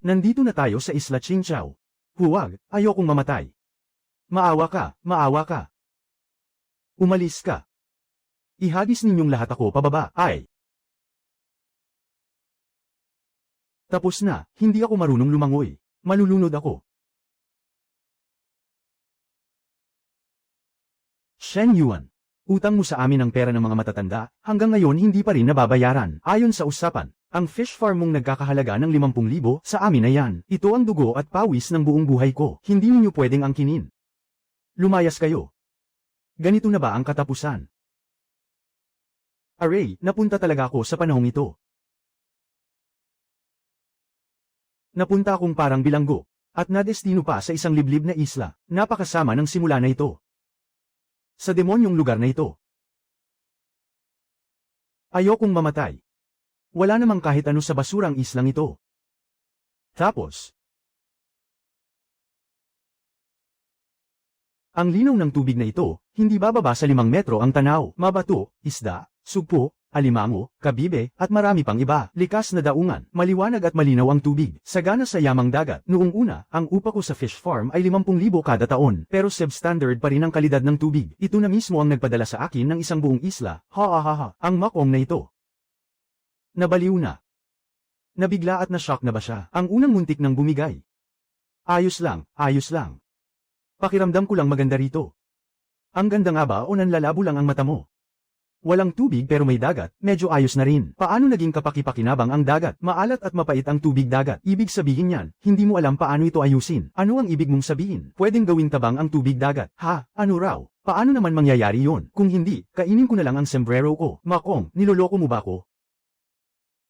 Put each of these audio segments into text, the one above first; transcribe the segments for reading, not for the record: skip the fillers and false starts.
Nandito na tayo sa Isla Qingqiao. Huwag, ayokong mamatay. Maawa ka, maawa ka. Umalis ka. Ihagis ninyong lahat ako pababa, ay. Tapos na, hindi ako marunong lumangoy. Malulunod ako. Shen Yuan. Utang mo sa amin ang pera ng mga matatanda, hanggang ngayon hindi pa rin nababayaran. Ayon sa usapan, ang fish farm mong nagkakahalaga ng 50,000 sa amin na yan. Ito ang dugo at pawis ng buong buhay ko. Hindi ninyo pwedeng angkinin. Lumayas kayo. Ganito na ba ang katapusan? Aray, napunta talaga ako sa panahong ito. Napunta akong parang bilanggo, at nadestino pa sa isang liblib na isla. Napakasama ng simula na ito. Sa demonyong lugar na ito. Ayokong mamatay. Wala namang kahit ano sa basurang islang ito. Tapos, ang linaw ng tubig na ito, hindi bababa sa 5 metro ang tanaw, mabato, isda, sugpo, alimango, kabibe, at marami pang iba. Likas na daungan, maliwanag at malinaw ang tubig. Sagana sa yamang dagat. Noong una, ang upa ko sa fish farm ay 50,000 kada taon. Pero substandard pa rin ang kalidad ng tubig. Ito na mismo ang nagpadala sa akin ng isang buong isla. Ha. Ang makong na ito. Nabaliw na. Nabigla at na-shock na ba siya? Ang unang muntik ng bumigay. Ayos lang. Pakiramdam ko lang maganda rito. Ang ganda nga ba o nanlalabo lang ang mata mo? Walang tubig pero may dagat, medyo ayos na rin. Paano naging kapaki-pakinabang ang dagat? Maalat at mapait ang tubig dagat. Ibig sabihin yan, hindi mo alam paano ito ayusin. Ano ang ibig mong sabihin? Pwedeng gawing tabang ang tubig dagat. Ha? Ano raw? Paano naman mangyayari yon? Kung hindi, kainin ko na lang ang sombrero ko. Makong, niloloko mo ba ako?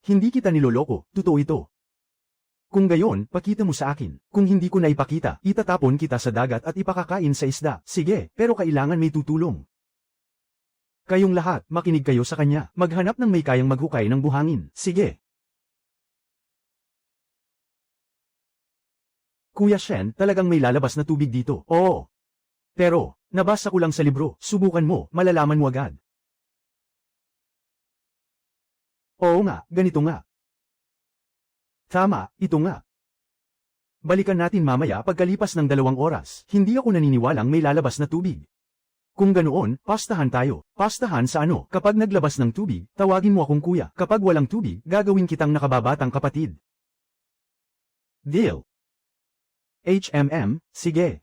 Hindi kita niloloko, totoo ito. Kung gayon, pakita mo sa akin. Kung hindi ko na ipakita, itatapon kita sa dagat at ipakakain sa isda. Sige, pero kailangan may tutulong. Kayong lahat, makinig kayo sa kanya. Maghanap ng may kayang maghukay ng buhangin. Sige. Kuya Shen, talagang may lalabas na tubig dito. Oo. Pero, nabasa ko lang sa libro. Subukan mo, malalaman mo agad. Oo nga, ganito nga. Tama, ito nga. Balikan natin mamaya pagkalipas ng 2 oras. Hindi ako naniniwalang may lalabas na tubig. Kung ganoon, pastahan tayo. Pastahan sa ano? Kapag naglabas ng tubig, tawagin mo akong kuya. Kapag walang tubig, gagawin kitang nakababatang kapatid. Deal. Sige.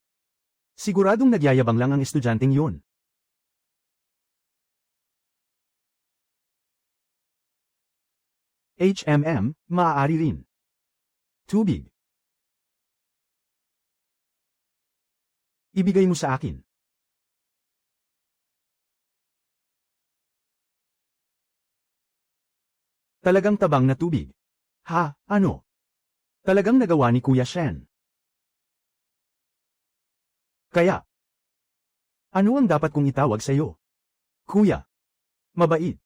Siguradong nagyayabang lang ang estudyanteng yun. Maaari rin. Tubig. Ibigay mo sa akin. Talagang tabang na tubig. Ha, ano? Talagang nagawa ni Kuya Shen. Kaya, ano ang dapat kong itawag sa iyo? Kuya. Mabait.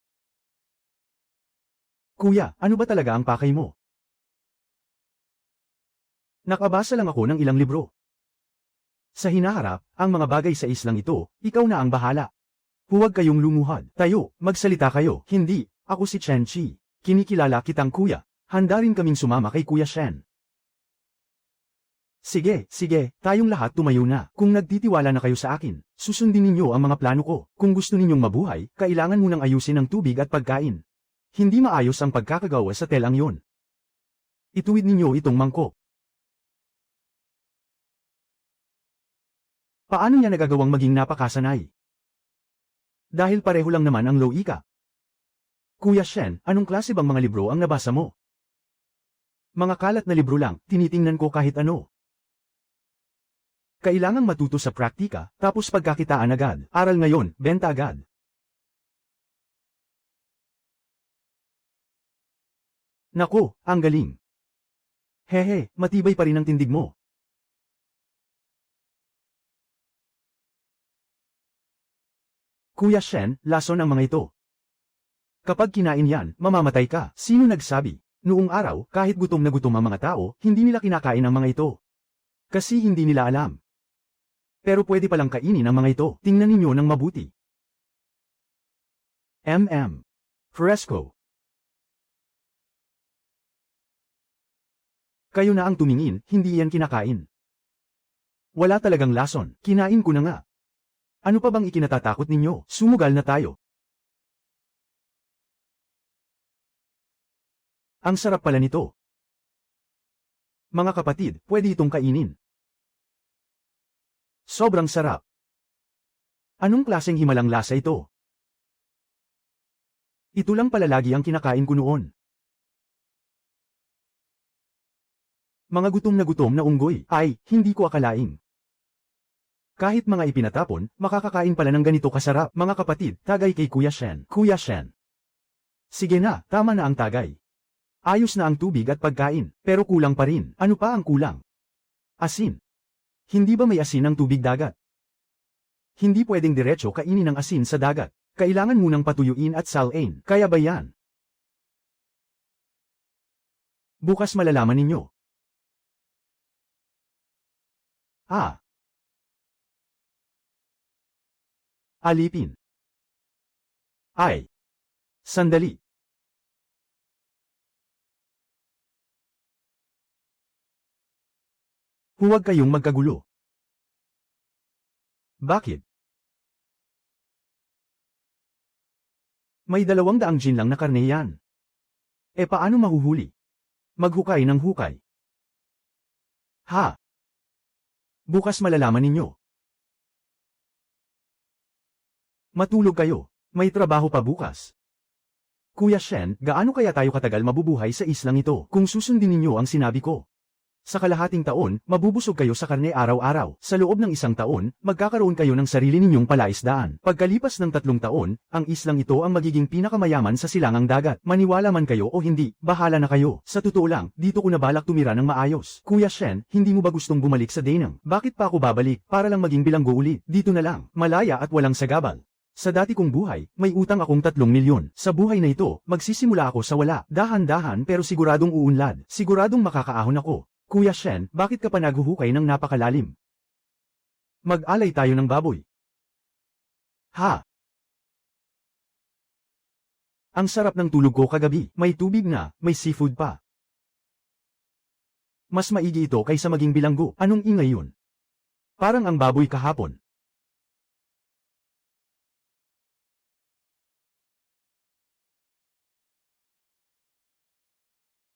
Kuya, ano ba talaga ang pakay mo? Nakabasa lang ako ng ilang libro. Sa hinaharap, ang mga bagay sa islang ito, ikaw na ang bahala. Huwag kayong lumuhad. Tayo, magsalita kayo. Hindi, ako si Chen Chi. Kinikilala kitang kuya. Handa rin kaming sumama kay Kuya Shen. Sige, tayong lahat tumayo na. Kung nagtitiwala na kayo sa akin, susundin ninyo ang mga plano ko. Kung gusto ninyong mabuhay, kailangan munang ayusin ang tubig at pagkain. Hindi maayos ang pagkakagawa sa telang yon. Ituwid ninyo itong mangkok. Paano niya nagagawang maging napakasanay? Dahil pareho lang naman ang logika. Kuya Shen, anong klase bang mga libro ang nabasa mo? Mga kalat na libro lang, tinitingnan ko kahit ano. Kailangang matuto sa praktika, tapos pagkakitaan agad. Aral ngayon, benta agad. Naku, ang galing. Hehe, matibay pa rin ang tindig mo. Kuya Shen, lason ang mga ito. Kapag kinain yan, mamamatay ka. Sino nagsabi? Noong araw, kahit gutom na gutom ang mga tao, hindi nila kinakain ang mga ito. Kasi hindi nila alam. Pero pwede palang kainin ang mga ito. Tingnan ninyo ng mabuti. Fresco. Kayo na ang tumingin, hindi yan kinakain. Wala talagang lason, kinain ko na nga. Ano pa bang ikinatatakot ninyo? Sumugal na tayo. Ang sarap pala nito. Mga kapatid, pwede itong kainin. Sobrang sarap. Anong klaseng himalang lasa ito? Ito lang pala lagi ang kinakain ko noon. Mga gutom na unggoy, ay, hindi ko akalaing. Kahit mga ipinatapon, makakakain pala ng ganito kasarap. Mga kapatid, tagay kay Kuya Shen. Kuya Shen. Sige na, tama na ang tagay. Ayos na ang tubig at pagkain, pero kulang pa rin. Ano pa ang kulang? Asin. Hindi ba may asin ang tubig dagat? Hindi pwedeng diretso kainin ang asin sa dagat. Kailangan munang patuyuin at salain. Kaya ba yan? Bukas malalaman ninyo. Alipin. Ay. Sandali. Huwag kayong magkagulo. Bakit? May 200 gin lang na karne yan. E paano mahuhuli? Maghukay ng hukay. Ha? Bukas malalaman ninyo. Matulog kayo. May trabaho pa bukas. Kuya Shen, gaano kaya tayo katagal mabubuhay sa islang ito kung susundin ninyo ang sinabi ko? Sa kalahating taon, mabubusog kayo sa karne araw-araw. Sa loob ng 1 taon, magkakaroon kayo ng sarili ninyong palaisdaan. Pagkalipas ng 3 taon, ang islang ito ang magiging pinakamayaman sa silangang dagat. Maniwala man kayo o hindi, bahala na kayo. Sa totoo lang, dito ko na balak tumira ng maayos. Kuya Shen, hindi mo ba gustong bumalik sa Danang? Bakit pa ako babalik? Para lang maging bilanggo ulit. Dito na lang, malaya at walang sagabal. Sa dati kong buhay, may utang akong 3 milyon. Sa buhay na ito, magsisimula ako sa wala. Dahan-dahan pero siguradong uunlad. Siguradong makakaahon ako. Kuya Shen, bakit ka pa naghuhukay ng napakalalim? Mag-alay tayo ng baboy. Ha? Ang sarap ng tulog ko kagabi. May tubig na, may seafood pa. Mas maigi ito kaysa maging bilanggo. Anong ingay yun? Parang ang baboy kahapon.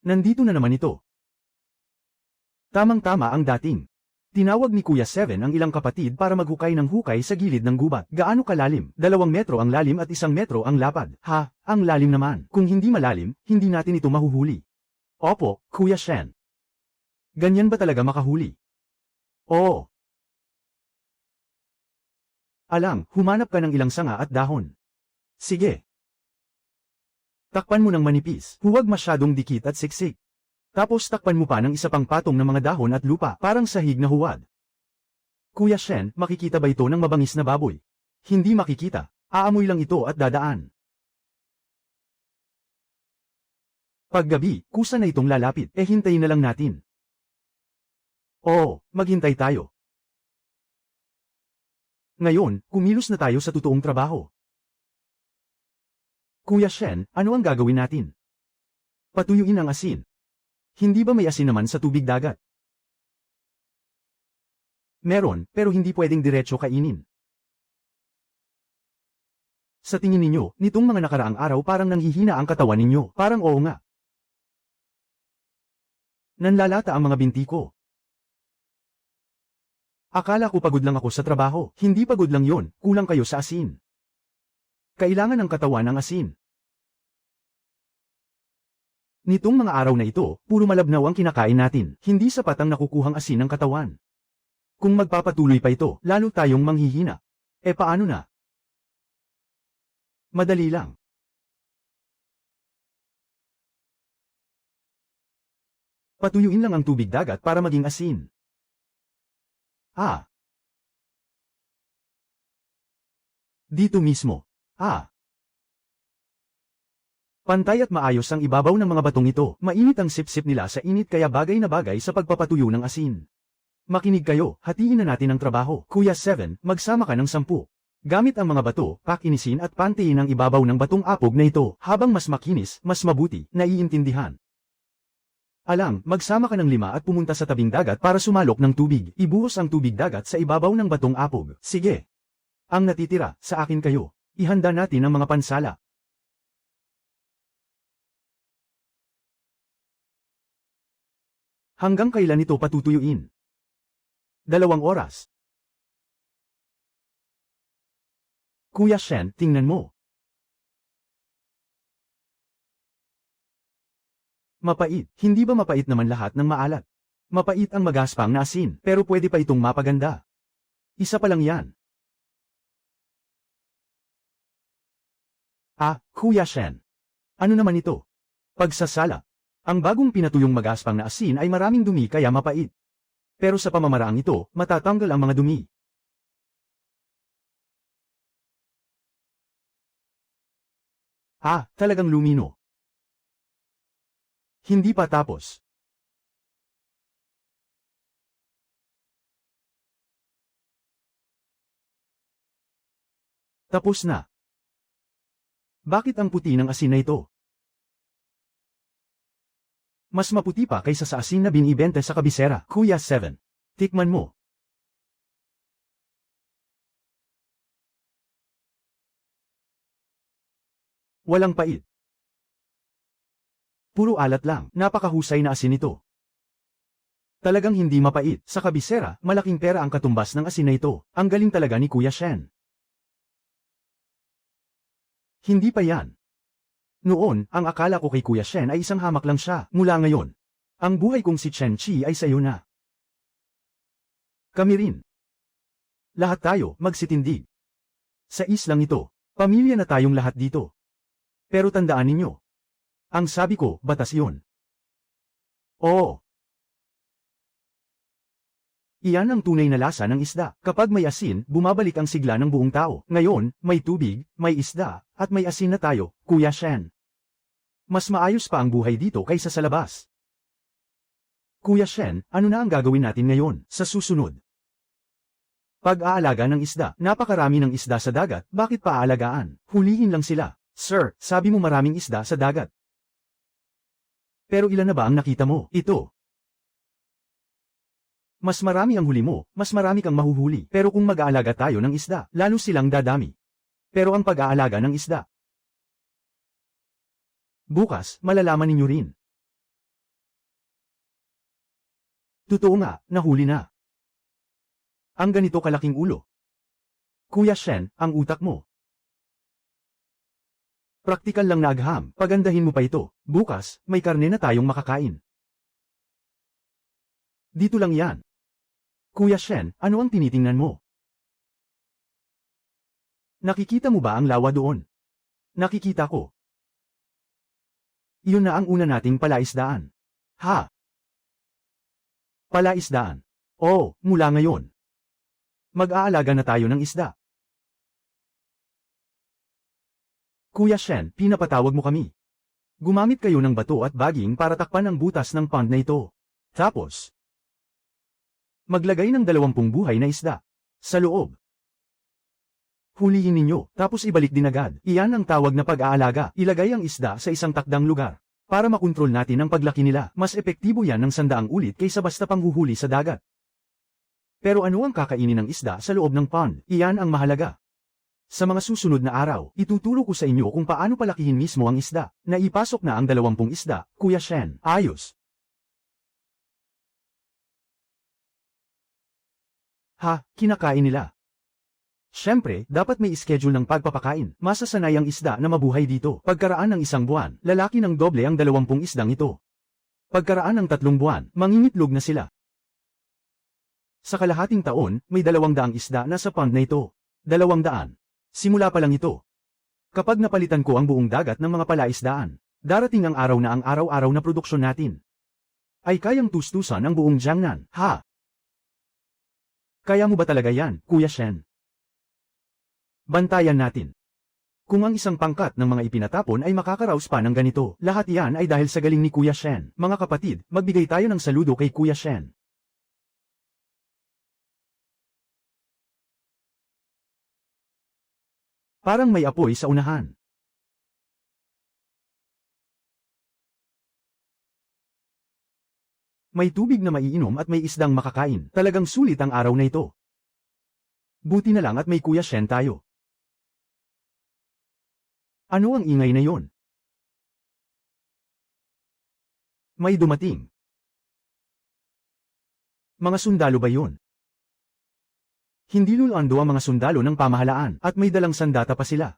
Nandito na naman ito. Tamang-tama ang dating. Tinawag ni Kuya Seven ang ilang kapatid para maghukay ng hukay sa gilid ng gubat. Gaano kalalim? 2 metro ang lalim at 1 metro ang lapad. Ha, ang lalim naman. Kung hindi malalim, hindi natin ito mahuhuli. Opo, Kuya Shen. Ganyan ba talaga makahuli? Oo. Alang, humanap ka ng ilang sanga at dahon. Sige. Takpan mo ng manipis. Huwag masyadong dikit at siksik. Tapos takpan mo pa ng isa pang patong ng mga dahon at lupa, parang sahig na huwad. Kuya Shen, makikita ba ito ng mabangis na baboy? Hindi makikita. Aamoy lang ito at dadaan. Paggabi, kusa na itong lalapit, hintayin na lang natin. Oo, maghintay tayo. Ngayon, kumilos na tayo sa totoong trabaho. Kuya Shen, ano ang gagawin natin? Patuyuin ang asin. Hindi ba may asin naman sa tubig dagat? Meron, pero hindi pwedeng diretso kainin. Sa tingin ninyo, nitong mga nakaraang araw parang nanghihina ang katawan ninyo. Parang oo nga. Nanlalata ang mga binti ko. Akala ko pagod lang ako sa trabaho. Hindi pagod lang yon, kulang kayo sa asin. Kailangan ng katawan ng asin. Nitong mga araw na ito, puro malabnaw ang kinakain natin. Hindi sapat ang nakukuhang asin ng katawan. Kung magpapatuloy pa ito, lalo tayong manghihina. Paano na? Madali lang. Patuyuin lang ang tubig dagat para maging asin. Dito mismo. Pantay at maayos ang ibabaw ng mga batong ito. Mainit ang sip-sip nila sa init kaya bagay na bagay sa pagpapatuyo ng asin. Makinig kayo, hatiin na natin ang trabaho. Kuya Seven, magsama ka ng 10. Gamit ang mga bato, pakinisin at pantiin ang ibabaw ng batong apog na ito. Habang mas makinis, mas mabuti, naiintindihan. Alang, magsama ka ng 5 at pumunta sa tabing dagat para sumalok ng tubig. Ibuhos ang tubig dagat sa ibabaw ng batong apog. Sige. Ang natitira, sa akin kayo. Ihanda natin ang mga pansala. Hanggang kailan ito patutuyuin? 2 oras. Kuya Shen, tingnan mo. Mapait, hindi ba mapait naman lahat ng maalat? Mapait ang magaspang na asin, pero pwede pa itong mapaganda. Isa pa lang yan. Ah, Kuya Shen. Ano naman ito? Pagsasala. Ang bagong pinatuyong magaspang na asin ay maraming dumi kaya mapait. Pero sa pamamaraang ito, matatanggal ang mga dumi. Ah, talagang lumino. Hindi pa tapos. Tapos na. Bakit ang puti ng asin na ito? Mas maputi pa kaysa sa asin na binibenta sa kabisera. Kuya 7. Tikman mo. Walang pait. Puro alat lang. Napakahusay na asin ito. Talagang hindi mapait. Sa kabisera, malaking pera ang katumbas ng asin na ito. Ang galing talaga ni Kuya Shen. Hindi pa yan. Noon, ang akala ko kay Kuya Shen ay isang hamak lang siya. Mula ngayon, ang buhay kong si Chen Chi ay sayo na. Kami rin. Lahat tayo, magsitindig. Sa islang ito, pamilya na tayong lahat dito. Pero tandaan ninyo. Ang sabi ko, batas yun. Oo. Iyan ang tunay na lasa ng isda. Kapag may asin, bumabalik ang sigla ng buong tao. Ngayon, may tubig, may isda, at may asin na tayo, Kuya Shen. Mas maayos pa ang buhay dito kaysa sa labas. Kuya Shen, ano na ang gagawin natin ngayon, sa susunod? Pag-aalaga ng isda. Napakarami ng isda sa dagat, bakit paaalagaan? Hulihin lang sila. Sir, sabi mo maraming isda sa dagat. Pero ilan na ba ang nakita mo? Ito. Mas marami ang huli mo, mas marami kang mahuhuli. Pero kung mag-aalaga tayo ng isda, lalo silang dadami. Pero ang pag-aalaga ng isda. Bukas, malalaman ninyo rin. Totoo nga, nahuli na. Ang ganito kalaking ulo. Kuya Shen, ang utak mo. Praktikal lang na agham, pagandahin mo pa ito. Bukas, may karne na tayong makakain. Dito lang yan. Kuya Shen, ano ang tinitingnan mo? Nakikita mo ba ang lawa doon? Nakikita ko. Iyon na ang una nating palaisdaan. Ha? Palaisdaan. Oh, mula ngayon. Mag-aalaga na tayo ng isda. Kuya Shen, pinapatawag mo kami. Gumamit kayo ng bato at baging para takpan ang butas ng pond na ito. Tapos, maglagay ng 20 buhay na isda. Sa loob. Hulihin ninyo, tapos ibalik din agad. Iyan ang tawag na pag-aalaga. Ilagay ang isda sa isang takdang lugar. Para makontrol natin ang paglaki nila. Mas epektibo yan ng 100 ulit kaysa basta panghuhuli sa dagat. Pero ano ang kakainin ng isda sa loob ng pond? Iyan ang mahalaga. Sa mga susunod na araw, ituturo ko sa inyo kung paano palakihin mismo ang isda. Naipasok na ang 20 isda, Kuya Shen. Ayos. Ha, kinakain nila. Siyempre, dapat may schedule ng pagpapakain. Masasanay ang isda na mabuhay dito. Pagkaraan ng 1 buwan, lalaki ng doble ang 20 isdang ito. Pagkaraan ng 3 buwan, mangingitlog na sila. Sa kalahating taon, may 200 isda na sa pond na ito. 200. Simula pa lang ito. Kapag napalitan ko ang buong dagat ng mga palaisdaan, darating ang araw na ang araw-araw na produksyon natin ay kayang tustusan ang buong Jiangnan. Ha? Kaya mo ba talaga yan, Kuya Shen? Bantayan natin. Kung ang isang pangkat ng mga ipinatapon ay makakaraos pa ng ganito, lahat yan ay dahil sa galing ni Kuya Shen. Mga kapatid, magbigay tayo ng saludo kay Kuya Shen. Parang may apoy sa unahan. May tubig na maiinom at may isdang makakain. Talagang sulit ang araw na ito. Buti na lang at may Kuya Shen tayo. Ano ang ingay na yon? May dumating. Mga sundalo ba yon? Hindi lulando ang mga sundalo ng pamahalaan at may dalang sandata pa sila.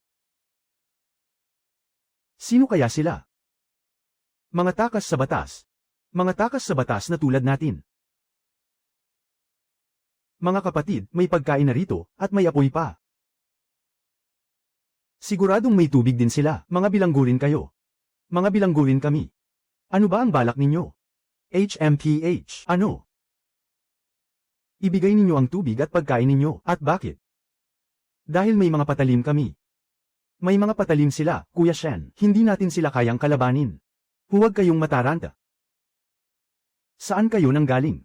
Sino kaya sila? Mga takas sa batas. Mga takas sa batas na tulad natin. Mga kapatid, may pagkain na rito at may apoy pa. Siguradong may tubig din sila. Mga bilanggurin kayo. Mga bilanggurin kami. Ano ba ang balak ninyo? HMPH. Ano? Ibigay ninyo ang tubig at pagkain ninyo. At bakit? Dahil may mga patalim kami. May mga patalim sila, Kuya Shen. Hindi natin sila kayang kalabanin. Huwag kayong mataranta. Saan kayo nanggaling?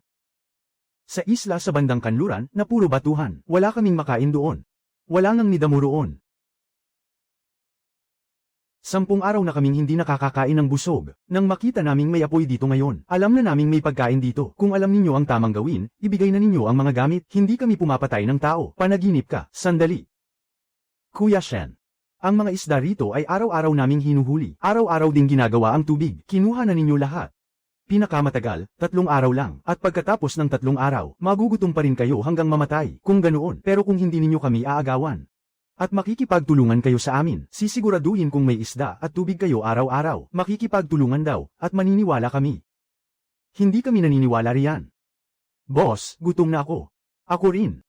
Sa isla sa bandang kanluran na puro batuhan. Wala kaming makain doon. Wala nang nidamo roon. 10 araw na kaming hindi nakakakain ng busog. Nang makita naming may apoy dito ngayon, alam na naming may pagkain dito. Kung alam ninyo ang tamang gawin, ibigay na ninyo ang mga gamit. Hindi kami pumapatay ng tao. Panaginip ka. Sandali. Kuya Shen. Ang mga isda rito ay araw-araw naming hinuhuli. Araw-araw ding ginagawa ang tubig. Kinuha na ninyo lahat. Pinakamatagal, 3 araw lang. At pagkatapos ng 3 araw, magugutom pa rin kayo hanggang mamatay. Kung ganoon, pero kung hindi ninyo kami aagawan. At makikipagtulungan kayo sa amin, sisiguraduhin kung may isda at tubig kayo araw-araw. Makikipagtulungan daw, at maniniwala kami. Hindi kami naniniwala riyan. Boss, gutom na ako. Ako rin.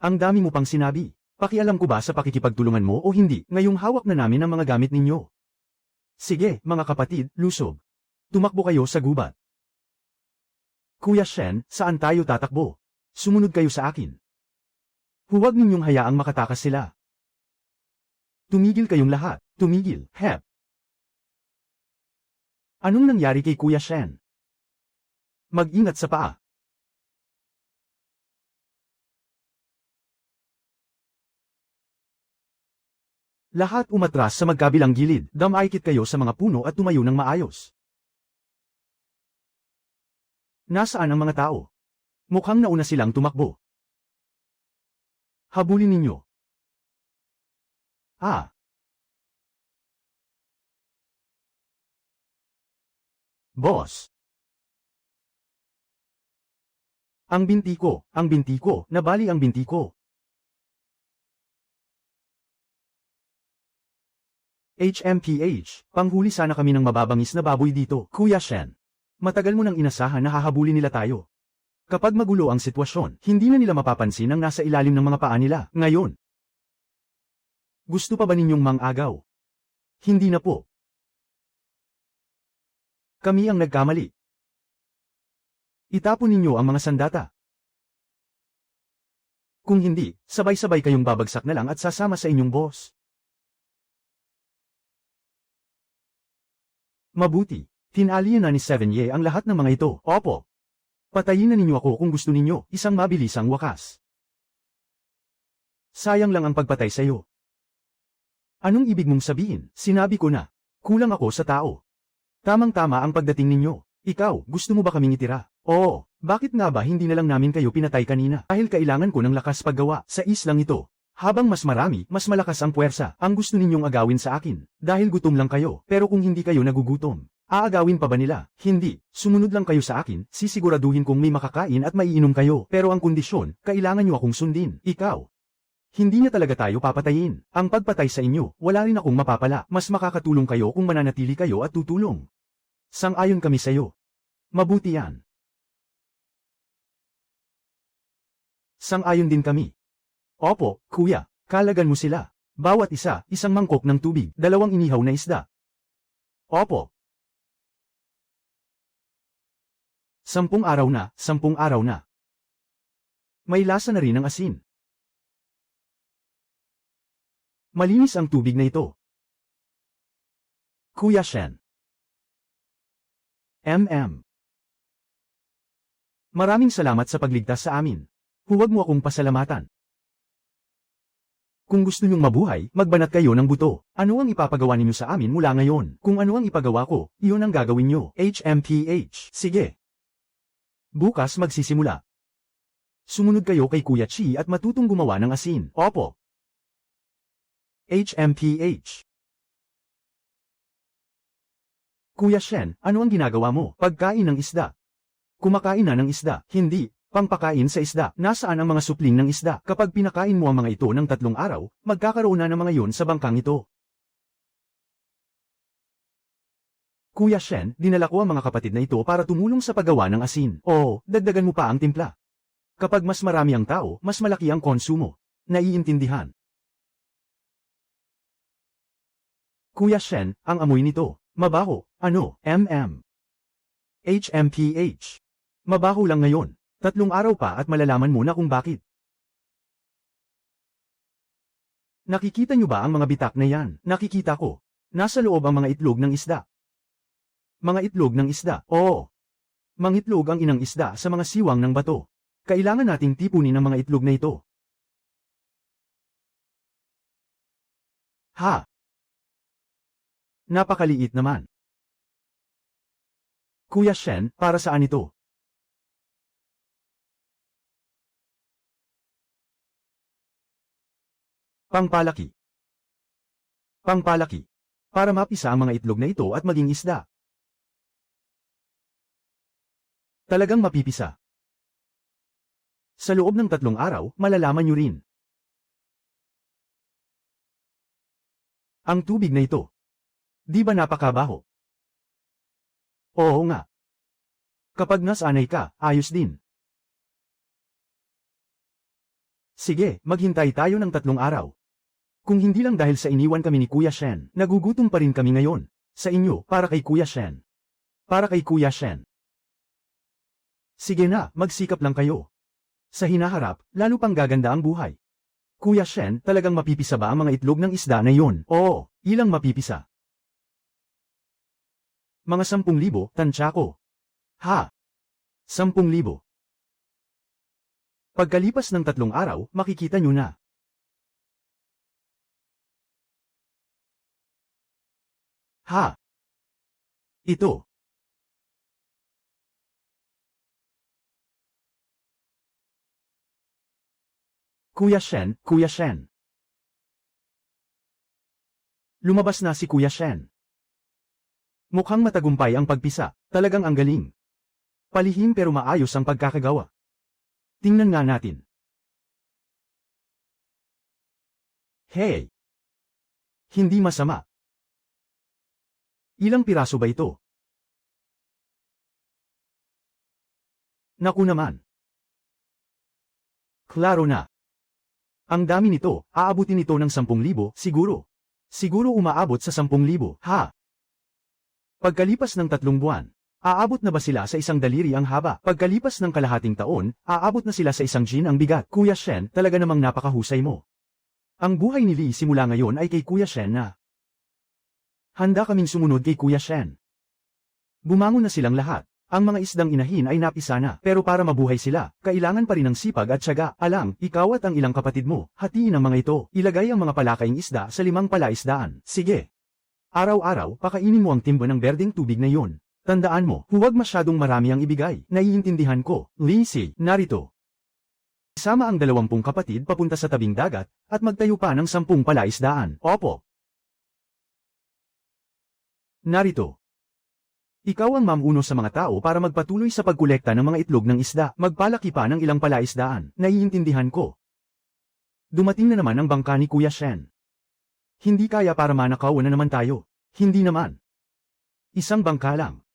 Ang dami mo pang sinabi. Pakialam ko ba sa pakikipagtulungan mo o hindi? Ngayong hawak na namin ang mga gamit ninyo. Sige, mga kapatid, lusob. Tumakbo kayo sa gubat. Kuya Shen, saan tayo tatakbo? Sumunod kayo sa akin. Huwag ninyong hayaang makatakas sila. Tumigil kayong lahat. Tumigil, hep. Anong nangyari kay Kuya Shen? Mag-ingat sa paa. Lahat umatras sa magkabilang gilid. Damaykit kayo sa mga puno at tumayo ng maayos. Nasaan ang mga tao? Mukhang nauna silang tumakbo. Habulin ninyo. Ah. Boss. Ang binti ko, nabali ang binti ko. HMPH, panghuli sana kami ng mababangis na baboy dito. Kuya Shen. Matagal mo nang inasahan na hahabulin nila tayo. Kapag magulo ang sitwasyon, hindi na nila mapapansin ang nasa ilalim ng mga paa nila. Ngayon, gusto pa ba ninyong mang-agaw? Hindi na po. Kami ang nagkamali. Itapon ninyo ang mga sandata. Kung hindi, sabay-sabay kayong babagsak na lang at sasama sa inyong boss. Mabuti, tinalian na ni 7Ye ang lahat ng mga ito. Opo. Patayin na ninyo ako kung gusto ninyo, isang mabilisang wakas. Sayang lang ang pagpatay sa iyo. Anong ibig mong sabihin? Sinabi ko na, kulang ako sa tao. Tamang-tama ang pagdating ninyo. Ikaw, gusto mo ba kaming itira? Oo, bakit nga ba hindi na lang namin kayo pinatay kanina? Dahil kailangan ko ng lakas paggawa sa islang ito. Habang mas marami, mas malakas ang puwersa. Ang gusto ninyong agawin sa akin. Dahil gutom lang kayo, pero kung hindi kayo nagugutom, aagawin pa ba nila? Hindi. Sumunod lang kayo sa akin, sisiguraduhin kong may makakain at maiinom kayo. Pero ang kondisyon, kailangan nyo akong sundin. Ikaw. Hindi na talaga tayo papatayin. Ang pagpatay sa inyo, wala rin akong mapapala. Mas makakatulong kayo kung mananatili kayo at tutulong. Sang-ayon kami sa iyo. Mabuti yan. Sang-ayon din kami. Opo, kuya, kalagan mo sila. Bawat isa, isang mangkok ng tubig, 2 inihaw na isda. Opo. 10 araw na, 10 araw na. May lasa na rin ang asin. Malinis ang tubig na ito. Kuya Shen. Maraming salamat sa pagligtas sa amin. Huwag mo akong pasalamatan. Kung gusto nyong mabuhay, magbanat kayo ng buto. Ano ang ipapagawa ninyo sa amin mula ngayon? Kung ano ang ipagawa ko, iyon ang gagawin nyo. HMPH. Sige. Bukas magsisimula. Sumunod kayo kay Kuya Chi at matutong gumawa ng asin. Opo. HMPH. Kuya Shen, ano ang ginagawa mo? Pagkain ng isda. Kumakain na ng isda. Hindi. Pangpakain sa isda. Nasaan ang mga supling ng isda? Kapag pinakain mo ang mga ito ng 3 araw, magkakaroon na ng mga yon sa bangkang ito. Kuya Shen, dinala ko ang mga kapatid na ito para tumulong sa paggawa ng asin. Oo, dagdagan mo pa ang timpla. Kapag mas marami ang tao, mas malaki ang konsumo. Naiintindihan. Kuya Shen, ang amoy nito. Mabaho. Ano? HMPH. Mabaho lang ngayon. 3 araw pa at malalaman mo na kung bakit. Nakikita nyo ba ang mga bitak na yan? Nakikita ko. Nasa loob ang mga itlog ng isda. Mga itlog ng isda. Oo. Mangitlog ang inang isda sa mga siwang ng bato. Kailangan nating tipunin ang mga itlog na ito. Ha? Napakaliit naman. Kuya Shen, para saan ito? Pangpalaki. Pangpalaki. Para mapisa ang mga itlog na ito at maging isda. Talagang mapipisa. Sa loob ng 3 araw, malalaman nyo rin. Ang tubig na ito. Di ba napakabaho? Oo nga. Kapag nasanay ka, ayos din. Sige, maghintay tayo ng 3 araw. Kung hindi lang dahil sa iniwan kami ni Kuya Shen, nagugutom pa rin kami ngayon. Sa inyo, para kay Kuya Shen. Para kay Kuya Shen. Sige na, magsikap lang kayo. Sa hinaharap, lalo pang gaganda ang buhay. Kuya Shen, talagang mapipisa ba ang mga itlog ng isda na iyon? Oo, ilang mapipisa. Mga 10,000, tansya ko. Ha? 10,000. Pagkalipas ng 3 araw, makikita nyo na. Ha? Ito. Kuya Shen, Kuya Shen. Lumabas na si Kuya Shen. Mukhang matagumpay ang pagpisa, talagang ang galing. Palihim pero maayos ang pagkakagawa. Tingnan nga natin. Hey! Hindi masama. Ilang piraso ba ito? Naku naman. Klaro na. Ang dami nito, aabutin ito ng 10,000, siguro. Siguro umaabot sa 10,000, ha? Pagkalipas ng 3 buwan, aabot na ba sila sa 1 daliri ang haba? Pagkalipas ng kalahating taon, aabot na sila sa 1 jin ang bigat. Kuya Shen, talaga namang napakahusay mo. Ang buhay ni Lee simula ngayon ay kay Kuya Shen na. Handa kaming sumunod kay Kuya Shen. Bumangon na silang lahat. Ang mga isdang inahin ay napisa na, pero para mabuhay sila, kailangan pa rin ng sipag at tiyaga. Alang, ikaw at ang ilang kapatid mo, hatiin ang mga ito. Ilagay ang mga palakaing isda sa 5 palaisdaan. Sige. Araw-araw, pakainin mo ang timba ng berdeng tubig na iyon. Tandaan mo, huwag masyadong marami ang ibigay. Naiintindihan ko. Lisi, narito. Isama ang 20 kapatid papunta sa tabing dagat, at magtayo pa ng 10 palaisdaan. Opo. Narito. Ikaw ang mamuno sa mga tao para magpatuloy sa pagkolekta ng mga itlog ng isda. Magpalaki pa ng ilang palaisdaan. Naiintindihan ko. Dumating na naman ang bangka ni Kuya Shen. Hindi kaya para manakaw na naman tayo. Hindi naman. Isang bangka lang.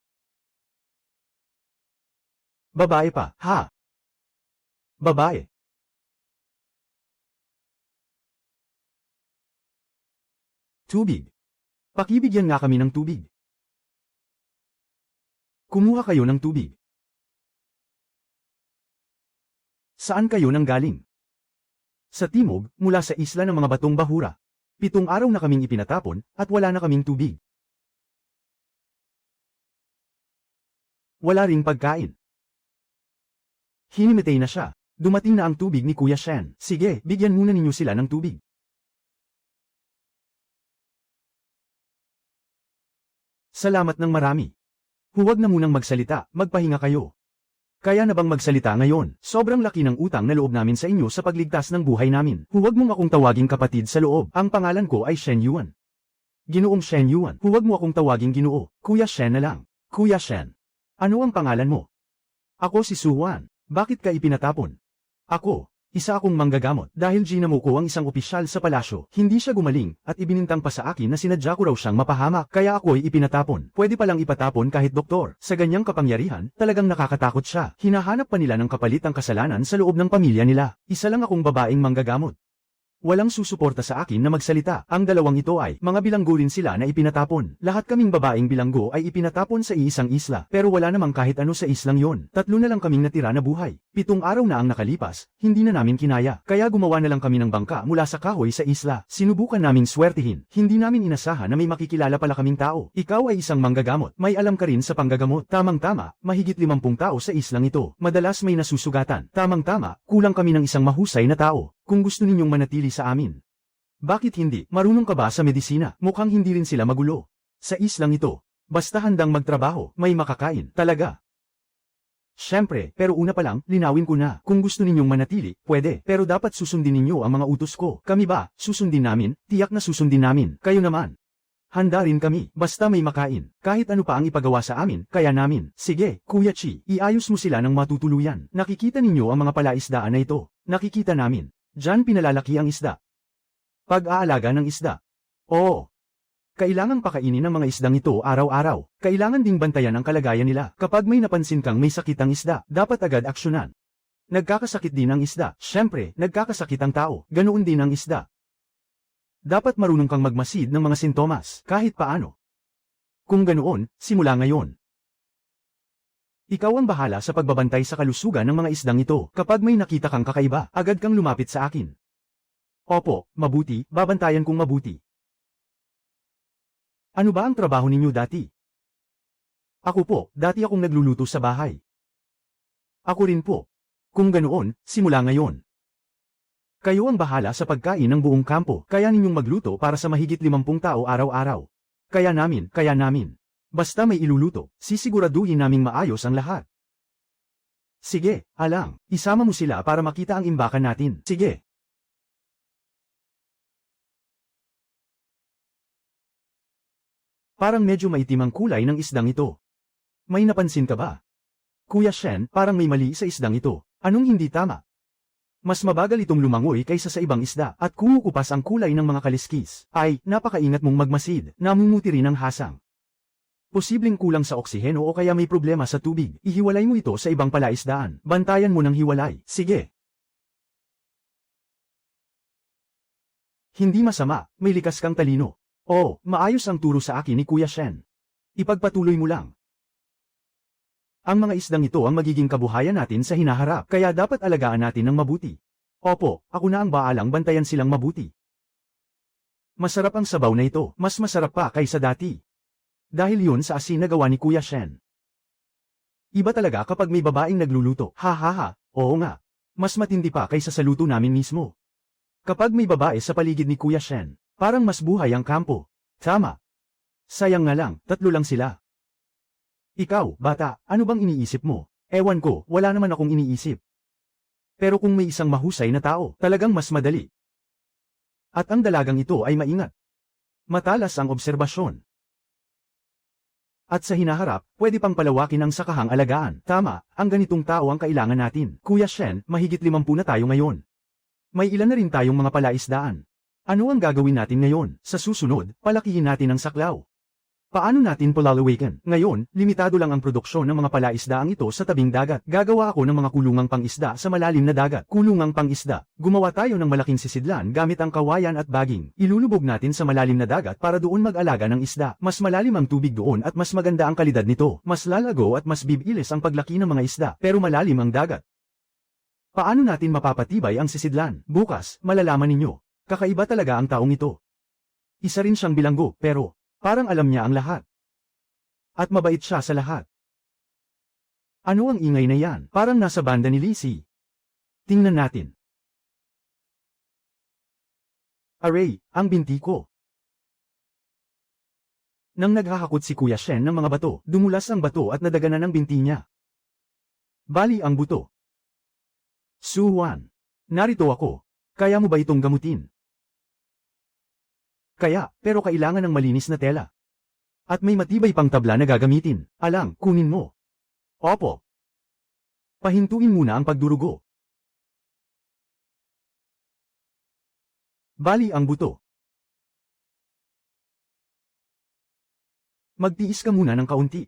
Babae pa, ha? Babae. Tubig. Pakibigyan nga kami ng tubig. Kumuha kayo ng tubig. Saan kayo nanggaling? Sa timog, mula sa isla ng mga batong bahura. 7 araw na kaming ipinatapon, at wala na kaming tubig. Wala ring pagkain. Hinimitay na siya. Dumating na ang tubig ni Kuya Shen. Sige, bigyan muna ninyo sila ng tubig. Salamat ng marami. Huwag na munang magsalita, magpahinga kayo. Kaya na bang magsalita ngayon? Sobrang laki ng utang na loob namin sa inyo sa pagligtas ng buhay namin. Huwag mong akong tawaging kapatid sa loob. Ang pangalan ko ay Shen Yuan. Ginoong Shen Yuan. Huwag mo akong tawaging Ginoo. Kuya Shen na lang. Kuya Shen. Ano ang pangalan mo? Ako si Su Juan. Bakit ka ipinatapon? Ako. Isa akong manggagamot dahil ginamo ko ang isang opisyal sa palasyo. Hindi siya gumaling at ibinintang pa sa akin na sinadya ko raw siyang mapahamak kaya ako'y ipinatapon. Pwede palang ipatapon kahit doktor. Sa ganyang kapangyarihan, talagang nakakatakot siya. Hinahanap pa nila ng kapalit ang kasalanan sa loob ng pamilya nila. Isa lang akong babaeng manggagamot. Walang susuporta sa akin na magsalita. Ang dalawang ito ay mga bilanggo rin sila na ipinatapon. Lahat kaming babaeng bilanggo ay ipinatapon sa iisang isla. Pero wala namang kahit ano sa islang yon. 3 na lang kaming natira na buhay. 7 araw na ang nakalipas, hindi na namin kinaya. Kaya gumawa na lang kami ng bangka mula sa kahoy sa isla. Sinubukan naming swertihin. Hindi namin inasahan na may makikilala pala kaming tao. Ikaw ay isang manggagamot. May alam ka rin sa panggagamot. Tamang-tama, mahigit 50 tao sa islang ito. Madalas may nasusugatan. Tamang-tama, kulang kami ng isang mahusay na tao. Kung gusto ninyong manatili sa amin. Bakit hindi? Marunong ka ba sa medisina? Mukhang hindi rin sila magulo. Sa islang ito, basta handang magtrabaho, may makakain. Talaga. Siyempre, pero una pa lang, linawin ko na. Kung gusto ninyong manatili, pwede. Pero dapat susundin ninyo ang mga utos ko. Kami ba? Susundin namin? Tiyak na susundin namin. Kayo naman. Handa rin kami, basta may makain. Kahit ano pa ang ipagawa sa amin, kaya namin. Sige, Kuya Chi, iayos mo sila ng matutuluyan. Nakikita ninyo ang mga palaisdaan na ito. Nakikita namin. Diyan pinalalaki ang isda. Pag-aalaga ng isda. Oo. Kailangang pakainin ng mga isdang ito araw-araw. Kailangan ding bantayan ang kalagayan nila. Kapag may napansin kang may sakit ang isda, dapat agad aksyonan. Nagkakasakit din ang isda. Siyempre, nagkakasakit ang tao. Ganoon din ang isda. Dapat marunong kang magmasid ng mga sintomas, kahit paano. Kung ganoon, simula ngayon. Ikaw ang bahala sa pagbabantay sa kalusugan ng mga isdang ito. Kapag may nakita kang kakaiba, agad kang lumapit sa akin. Opo, mabuti, babantayan kong mabuti. Ano ba ang trabaho ninyo dati? Ako po, dati akong nagluluto sa bahay. Ako rin po. Kung ganoon, simula ngayon. Kayo ang bahala sa pagkain ng buong kampo. Kaya ninyong magluto para sa mahigit 50 tao araw-araw. Kaya namin. Basta may iluluto, sisiguraduhin naming maayos ang lahat. Sige, alang, isama mo sila para makita ang imbakan natin. Sige. Parang medyo maitim ang kulay ng isdang ito. May napansin ka ba? Kuya Shen, parang may mali sa isdang ito. Anong hindi tama? Mas mabagal itong lumangoy kaysa sa ibang isda at kumukupas ang kulay ng mga kaliskis. Ay, napakaingat mong magmasid, namumuti rin ang hasang. Posibleng kulang sa oksiheno o kaya may problema sa tubig. Ihiwalay mo ito sa ibang palaisdaan. Bantayan mo ng hiwalay. Sige. Hindi masama, may likas kang talino. Oh, maayos ang turo sa akin ni Kuya Shen. Ipagpatuloy mo lang. Ang mga isdang ito ang magiging kabuhayan natin sa hinaharap, kaya dapat alagaan natin ng mabuti. Opo, ako na ang baalang bantayan silang mabuti. Masarap ang sabaw na ito, mas masarap pa kaysa dati. Dahil yun sa asin na gawa ni Kuya Shen. Iba talaga kapag may babaeng nagluluto. Ha ha ha, oo nga. Mas matindi pa kaysa sa luto namin mismo. Kapag may babae sa paligid ni Kuya Shen, parang mas buhay ang kampo. Tama. Sayang nga lang, 3 lang sila. Ikaw, bata, ano bang iniisip mo? Ewan ko, wala naman akong iniisip. Pero kung may isang mahusay na tao, talagang mas madali. At ang dalagang ito ay maingat. Matalas ang obserbasyon. At sa hinaharap, pwede pang palawakin ang sakahang alagaan. Tama, ang ganitong tao ang kailangan natin. Kuya Shen, mahigit 50 na tayo ngayon. May ilan na rin tayong mga palaisdaan. Ano ang gagawin natin ngayon? Sa susunod, palakihin natin ang saklaw. Paano natin palalawakin? Ngayon, limitado lang ang produksyon ng mga palaisdaang ito sa tabing dagat. Gagawa ako ng mga kulungang pangisda sa malalim na dagat. Kulungang pangisda. Gumawa tayo ng malaking sisidlan gamit ang kawayan at baging. Ilulubog natin sa malalim na dagat para doon mag-alaga ng isda. Mas malalim ang tubig doon at mas maganda ang kalidad nito. Mas lalago at mas bibilis ang paglaki ng mga isda. Pero malalim ang dagat. Paano natin mapapatibay ang sisidlan? Bukas, malalaman ninyo. Kakaiba talaga ang taong ito. Isa rin siyang bilanggo, pero parang alam niya ang lahat. At mabait siya sa lahat. Ano ang ingay na yan? Parang nasa banda ni Lizzie. Tingnan natin. Aray, ang binti ko. Nang naghahakot si Kuya Shen ng mga bato, dumulas ang bato at nadaganan ang binti niya. Bali ang buto. Suwan. Narito ako. Kaya mo ba itong gamutin? Kaya, pero kailangan ng malinis na tela. At may matibay pang tabla na gagamitin. Alang, kunin mo. Opo. Pahintuin muna ang pagdurugo. Bali ang buto. Magtiis ka muna ng kaunti.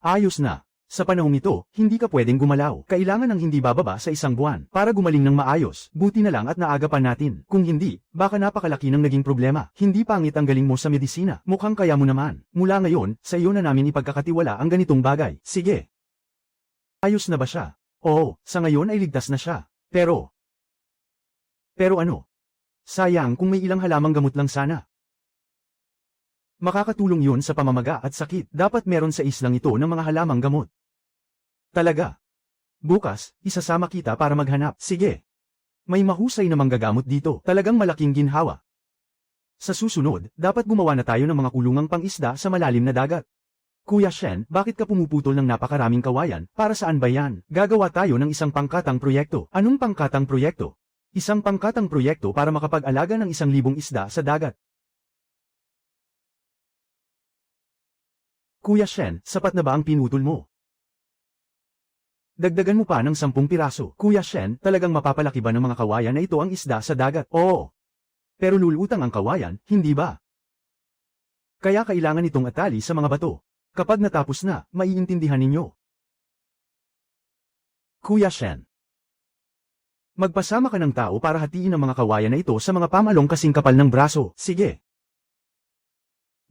Ayos na. Sa panahong ito, hindi ka pwedeng gumalaw. Kailangan ng hindi bababa sa 1 buwan para gumaling ng maayos. Buti na lang at naaga pa natin. Kung hindi, baka napakalaki ng naging problema. Hindi pangit ang galing mo sa medisina. Mukhang kaya mo naman. Mula ngayon, sa iyo na namin ipagkakatiwala ang ganitong bagay. Sige. Ayos na ba siya? Oo, sa ngayon ay ligtas na siya. Pero ano? Sayang kung may ilang halamang gamot lang sana. Makakatulong yun sa pamamaga at sakit. Dapat meron sa islang ito ng mga halamang gamot. Talaga. Bukas, isasama kita para maghanap. Sige. May mahusay na manggagamot dito. Talagang malaking ginhawa. Sa susunod, dapat gumawa na tayo ng mga kulungang pang-isda sa malalim na dagat. Kuya Shen, bakit ka pumuputol ng napakaraming kawayan? Para saan ba yan? Gagawa tayo ng isang pangkatang proyekto. Anong pangkatang proyekto? Isang pangkatang proyekto para makapag-alaga ng 1,000 isda sa dagat. Kuya Shen, sapat na ba ang pinutol mo? Dagdagan mo pa ng 10 piraso. Kuya Shen, talagang mapapalaki ba ng mga kawayan na ito ang isda sa dagat? Oo. Pero lulutang ang kawayan, hindi ba? Kaya kailangan itong atali sa mga bato. Kapag natapos na, maiintindihan ninyo. Kuya Shen. Magpasama ka ng tao para hatiin ang mga kawayan na ito sa mga pamalong kasing kapal ng braso. Sige.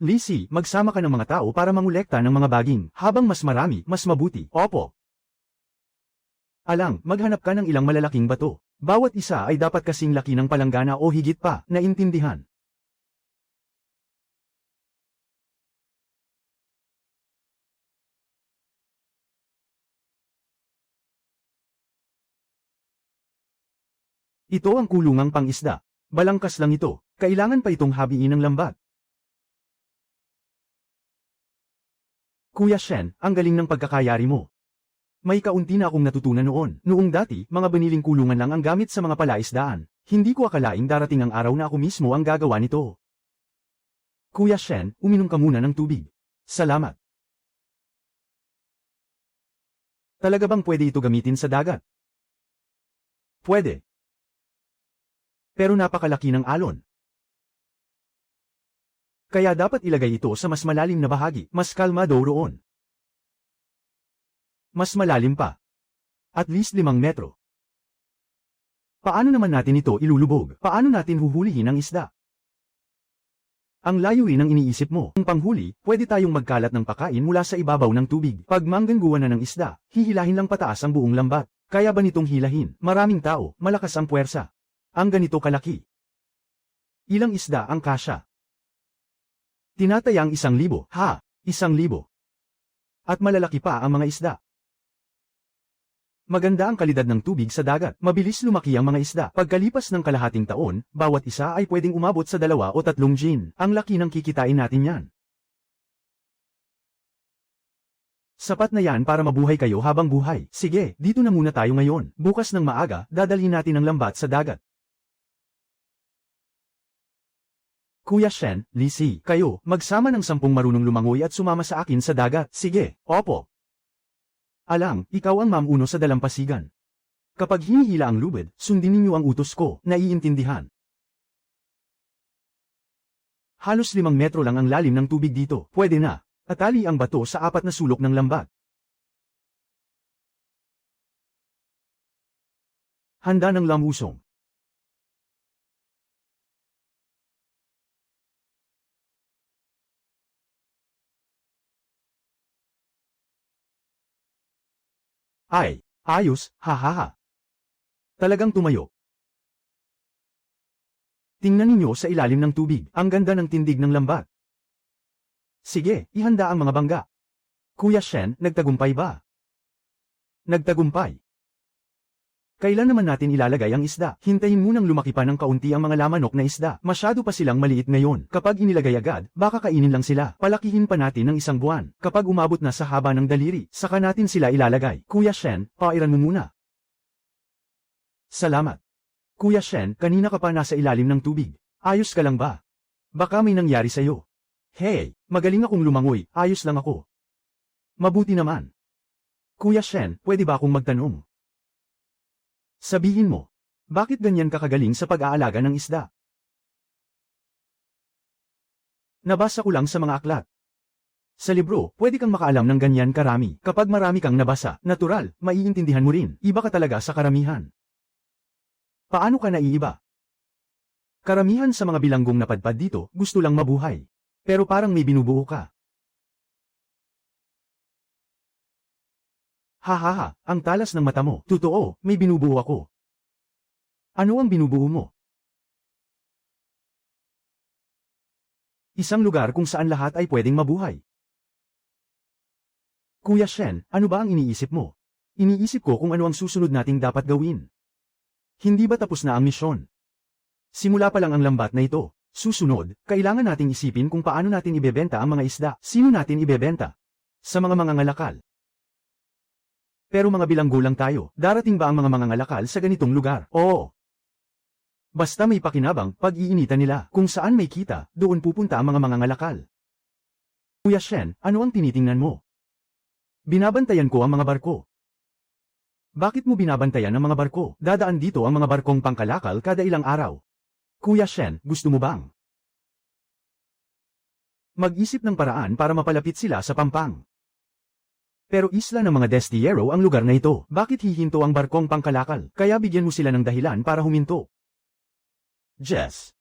Lisi, magsama ka ng mga tao para mangolekta ng mga baging. Habang mas marami, mas mabuti. Opo. Alang, maghanap ka ng ilang malalaking bato. Bawat isa ay dapat kasing laki ng palanggana o higit pa, naintindihan. Ito ang kulungang pang-isda. Balangkas lang ito. Kailangan pa itong habiin ng lambat. Kuya Shen, ang galing ng pagkakayari mo. May kaunti na akong natutunan noon. Noong dati, mga baniling kulungan lang ang gamit sa mga palaisdaan. Hindi ko akalaing darating ang araw na ako mismo ang gagawa nito. Kuya Shen, uminom ka muna ng tubig. Salamat. Talaga bang pwede ito gamitin sa dagat? Pwede. Pero napakalaki ng alon. Kaya dapat ilagay ito sa mas malalim na bahagi, mas kalmado roon. Mas malalim pa. At least 5 metro. Paano naman natin ito ilulubog? Paano natin huhulihin ang isda? Ang layuin ang iniisip mo. Kung panghuli, pwede tayong magkalat ng pakain mula sa ibabaw ng tubig. Pag manggangguan na ng isda, hihilahin lang pataas ang buong lambat. Kaya ba nitong hilahin? Maraming tao, malakas ang puwersa. Ang ganito kalaki. Ilang isda ang kasya? Tinatayang 1,000. 1,000. At malalaki pa ang mga isda. Maganda ang kalidad ng tubig sa dagat. Mabilis lumaki ang mga isda. Pagkalipas ng kalahating taon, bawat isa ay pwedeng umabot sa 2 o 3 gin. Ang laki ng kikitain natin yan. Sapat na yan para mabuhay kayo habang buhay. Sige, dito na muna tayo ngayon. Bukas ng maaga, dadalhin natin ang lambat sa dagat. Kuya Shen, Lisi, kayo, magsama ng 10 marunong lumangoy at sumama sa akin sa dagat. Sige, opo. Alang, ikaw ang mamuno sa dalampasigan. Kapag hinihila ang lubid, sundin ninyo ang utos ko, naiintindihan. Halos 5 metro lang ang lalim ng tubig dito, pwede na. Atali ang bato sa 4 na sulok ng lambat. Handa ng lamusong. Ay, ayos, hahaha. Talagang tumayo. Tingnan ninyo sa ilalim ng tubig, ang ganda ng tindig ng lambat. Sige, ihanda ang mga bangga. Kuya Shen, nagtagumpay ba? Nagtagumpay. Kailan naman natin ilalagay ang isda? Hintayin munang lumaki pa ng kaunti ang mga lamanok na isda. Masyado pa silang maliit ngayon. Kapag inilagay agad, baka kainin lang sila. Palakihin pa natin ng 1 buwan. Kapag umabot na sa haba ng daliri, saka natin sila ilalagay. Kuya Shen, pairan mo muna. Salamat. Kuya Shen, kanina ka pa nasa ilalim ng tubig. Ayos ka lang ba? Baka may nangyari sa'yo. Hey, magaling akong lumangoy, ayos lang ako. Mabuti naman. Kuya Shen, pwede ba akong magtanong? Sabihin mo, bakit ganyan ka kagaling sa pag-aalaga ng isda? Nabasa ko lang sa mga aklat. Sa libro, pwede kang makaalam ng ganyan karami. Kapag marami kang nabasa, natural, maiintindihan mo rin. Iba ka talaga sa karamihan. Paano ka naiiba? Karamihan sa mga bilanggong napadpad dito, gusto lang mabuhay. Pero parang may binubuo ka. Hahaha, ang talas ng mata mo. Totoo, may binubuo ako. Ano ang binubuo mo? Isang lugar kung saan lahat ay pwedeng mabuhay. Kuya Shen, ano ba ang iniisip mo? Iniisip ko kung ano ang susunod nating dapat gawin. Hindi ba tapos na ang misyon? Simula pa lang ang lambat na ito. Susunod, kailangan nating isipin kung paano natin ibebenta ang mga isda. Sino natin ibebenta? Sa mga mangangalakal. Pero mga bilanggo lang tayo, darating ba ang mga mangangalakal sa ganitong lugar? Oo. Basta may pakinabang, pag-iinitan nila. Kung saan may kita, doon pupunta ang mga mangangalakal. Kuya Shen, ano ang tinitingnan mo? Binabantayan ko ang mga barko. Bakit mo binabantayan ang mga barko? Dadaan dito ang mga barkong pangkalakal kada ilang araw. Kuya Shen, gusto mo bang mag-isip ng paraan para mapalapit sila sa Pampang? Pero isla ng mga Destillero ang lugar na ito. Bakit hihinto ang barkong pangkalakal? Kaya bigyan mo sila ng dahilan para huminto. Jess,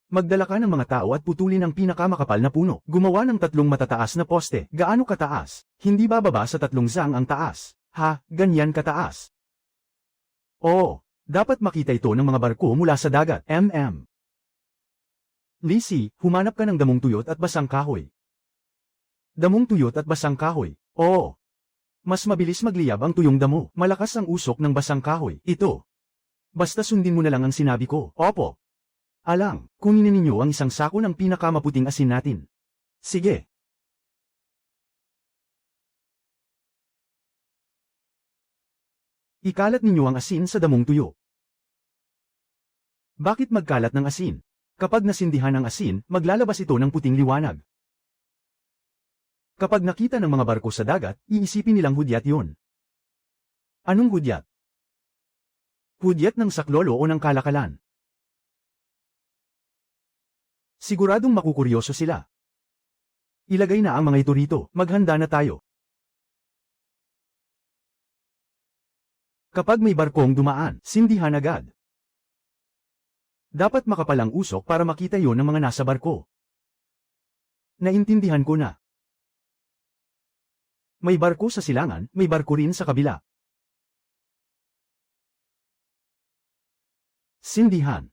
magdala ka ng mga tao at putulin ang pinakamakapal na puno. Gumawa ng 3 matataas na poste. Gaano kataas? Hindi bababa sa 3 zang ang taas. Ha, ganyan kataas. Oo, dapat makita ito ng mga barko mula sa dagat. Lizzie, humanap ka ng damong tuyot at basang kahoy. Damong tuyot at basang kahoy. Oo. Mas mabilis magliyab ang tuyong damo. Malakas ang usok ng basang kahoy. Ito. Basta sundin mo na lang ang sinabi ko. Opo. Alang, kunin ninyo ang 1 sako ng pinakamaputing asin natin. Sige. Ikalat ninyo ang asin sa damong tuyo. Bakit magkalat ng asin? Kapag nasindihan ang asin, maglalabas ito ng puting liwanag. Kapag nakita ng mga barko sa dagat, iisipin nilang hudyat yun. Anong hudyat? Hudyat ng saklolo o ng kalakalan. Siguradong makukuryoso sila. Ilagay na ang mga ito rito, maghanda na tayo. Kapag may barkong dumaan, sindihan agad. Dapat makapalang usok para makita yon ng mga nasa barko. Naintindihan ko na. May barko sa silangan, may barko rin sa kabila. Sindihan.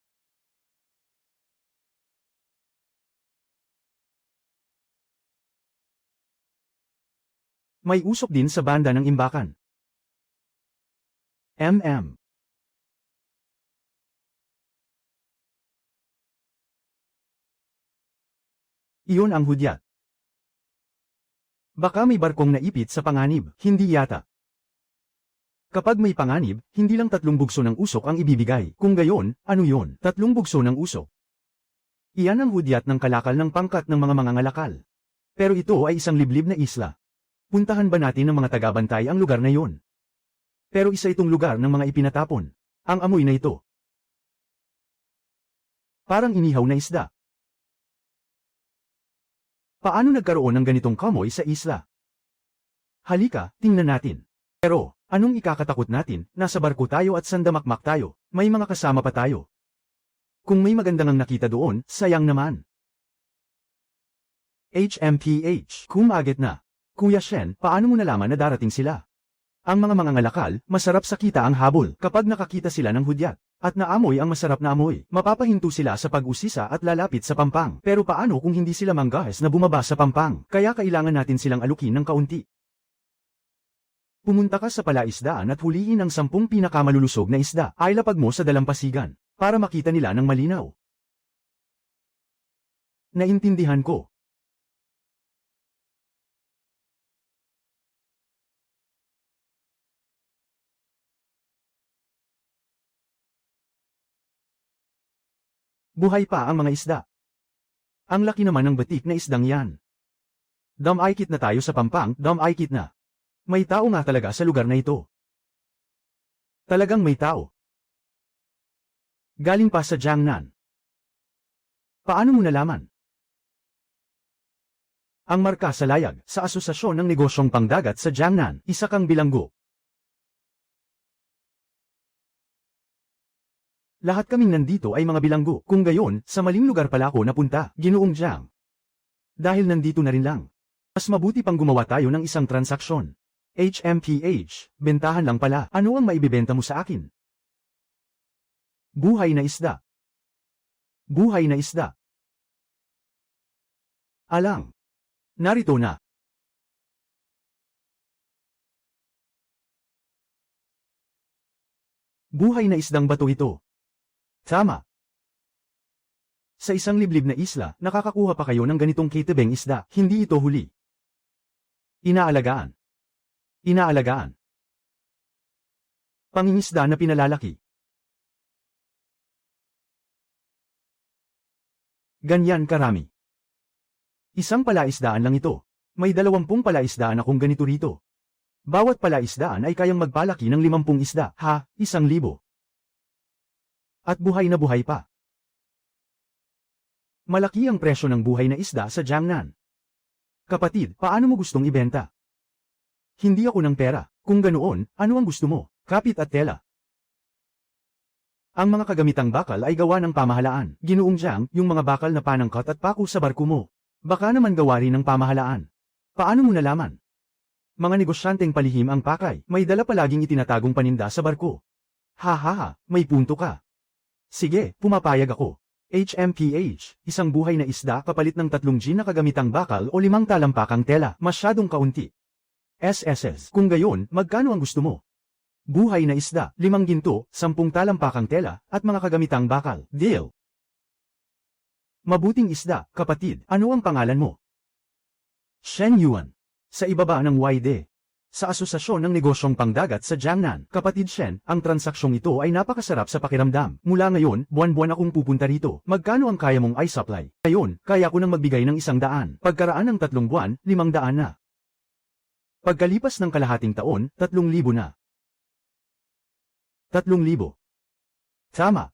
May usok din sa banda ng imbakan. Iyon ang hudyat. Baka may barkong naipit sa panganib, hindi yata. Kapag may panganib, hindi lang 3 bugso ng usok ang ibibigay. Kung gayon, ano yon? 3 bugso ng usok. Iyan ang hudyat ng kalakal ng pangkat ng mga mangangalakal. Pero ito ay isang liblib na isla. Puntahan ba natin ng mga tagabantay ang lugar na yon? Pero isa itong lugar ng mga ipinatapon. Ang amoy na ito. Parang inihaw na isda. Paano nagkaroon ng ganitong kamoy sa isla? Halika, tingnan natin. Pero, anong ikakatakot natin? Nasa barko tayo at sandamakmak tayo. May mga kasama pa tayo. Kung may magandang nakita doon, sayang naman. HMPH, kumagit na. Kuya Shen, paano mo nalaman na darating sila? Ang mga mangangalakal, masarap sa kita ang habol kapag nakakita sila ng hudyat. At naamoy ang masarap na amoy. Mapapahinto sila sa pag-usisa at lalapit sa Pampang. Pero paano kung hindi sila manggahes na bumaba sa Pampang? Kaya kailangan natin silang alukin ng kaunti. Pumunta ka sa palaisdaan at huliin ang 10 pinakamalulusog na isda. Ilapag mo sa dalampasigan, para makita nila ng malinaw. Naintindihan ko. Buhay pa ang mga isda. Ang laki naman ng batik na isdang yan. Damaykit na tayo sa Pampang, damaykit na. May tao nga talaga sa lugar na ito. Talagang may tao. Galing pa sa Jiangnan. Paano mo nalaman? Ang marka sa layag, sa Asosasyon ng Negosyong Pangdagat sa Jiangnan, isa kang bilanggo. Lahat kaming nandito ay mga bilanggo. Kung gayon, sa maling lugar pala ako napunta, Ginoong Jiang. Dahil nandito na rin lang. Mas mabuti pang gumawa tayo ng isang transaksyon. HMPH, bentahan lang pala. Ano ang maibibenta mo sa akin? Buhay na isda. Buhay na isda. Alang. Narito na. Buhay na isdang bato ito. Tama. Sa isang liblib na isla, nakakakuha pa kayo ng ganitong kitibeng isda. Hindi ito huli. Inaalagaan. Inaalagaan. Pangingisda na pinalalaki. Ganyan karami. Isang palaisdaan lang ito. May 20 palaisdaan akong ganito rito. Bawat palaisdaan ay kayang magpalaki ng 50 isda. Ha, 1,000. At buhay na buhay pa. Malaki ang presyo ng buhay na isda sa Jiangnan. Kapatid, paano mo gustong ibenta? Hindi ako ng pera. Kung ganoon, ano ang gusto mo? Kapit at tela. Ang mga kagamitang bakal ay gawa ng pamahalaan. Ginoong Jiang, yung mga bakal na panangkat at paku sa barko mo. Baka naman gawa rin ng pamahalaan. Paano mo nalaman? Mga negosyanteng palihim ang pakay. May dala palaging itinatagong paninda sa barko. Ha ha ha, may punto ka. Sige, pumapayag ako. HMPH, isang buhay na isda kapalit ng 3 G na kagamitang bakal o 5 talampakang tela. Masyadong kaunti. SSS, kung gayon, magkano ang gusto mo? Buhay na isda, 5 ginto, 10 talampakang tela, at mga kagamitang bakal. Deal. Mabuting isda, kapatid. Ano ang pangalan mo? Shen Yuan. Sa ibaba ng YD. Sa Asosasyon ng Negosyong Pangdagat sa Jiangnan, kapatid Shen, ang transaksyong ito ay napakasarap sa pakiramdam. Mula ngayon, buwan-buwan akong pupunta rito. Magkano ang kaya mong i-supply? Ngayon, kaya ko nang magbigay ng 100. Pagkaraan ng 3 buwan, 500 na. Pagkalipas ng kalahating taon, 3,000 na. 3,000. Tama.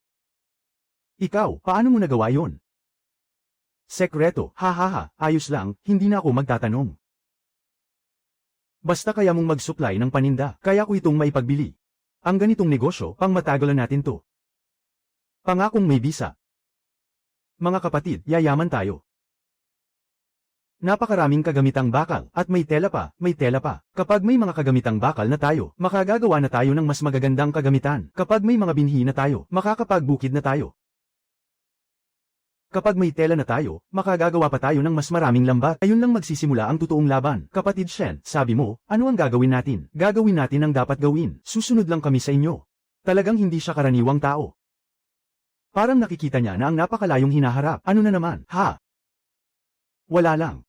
Ikaw, paano mo nagawa yon? Sekreto, ha ha ha, ayos lang, hindi na ako magtatanong. Basta kaya mong mag-supply ng paninda, kaya ko itong maipagbili. Ang ganitong negosyo, pang matagalan natin to. Pangakong may bisa. Mga kapatid, yayaman tayo. Napakaraming kagamitang bakal, at may tela pa, may tela pa. Kapag may mga kagamitang bakal na tayo, makagagawa na tayo ng mas magagandang kagamitan. Kapag may mga binhi na tayo, makakapagbukid na tayo. Kapag may tela na tayo, makagagawa pa tayo ng mas maraming lambat. Ayun lang magsisimula ang totoong laban. Kapatid Shen, sabi mo, ano ang gagawin natin? Gagawin natin ang dapat gawin. Susunod lang kami sa inyo. Talagang hindi siya karaniwang tao. Parang nakikita niya na ang napakalayong hinaharap. Ano na naman? Ha? Wala lang.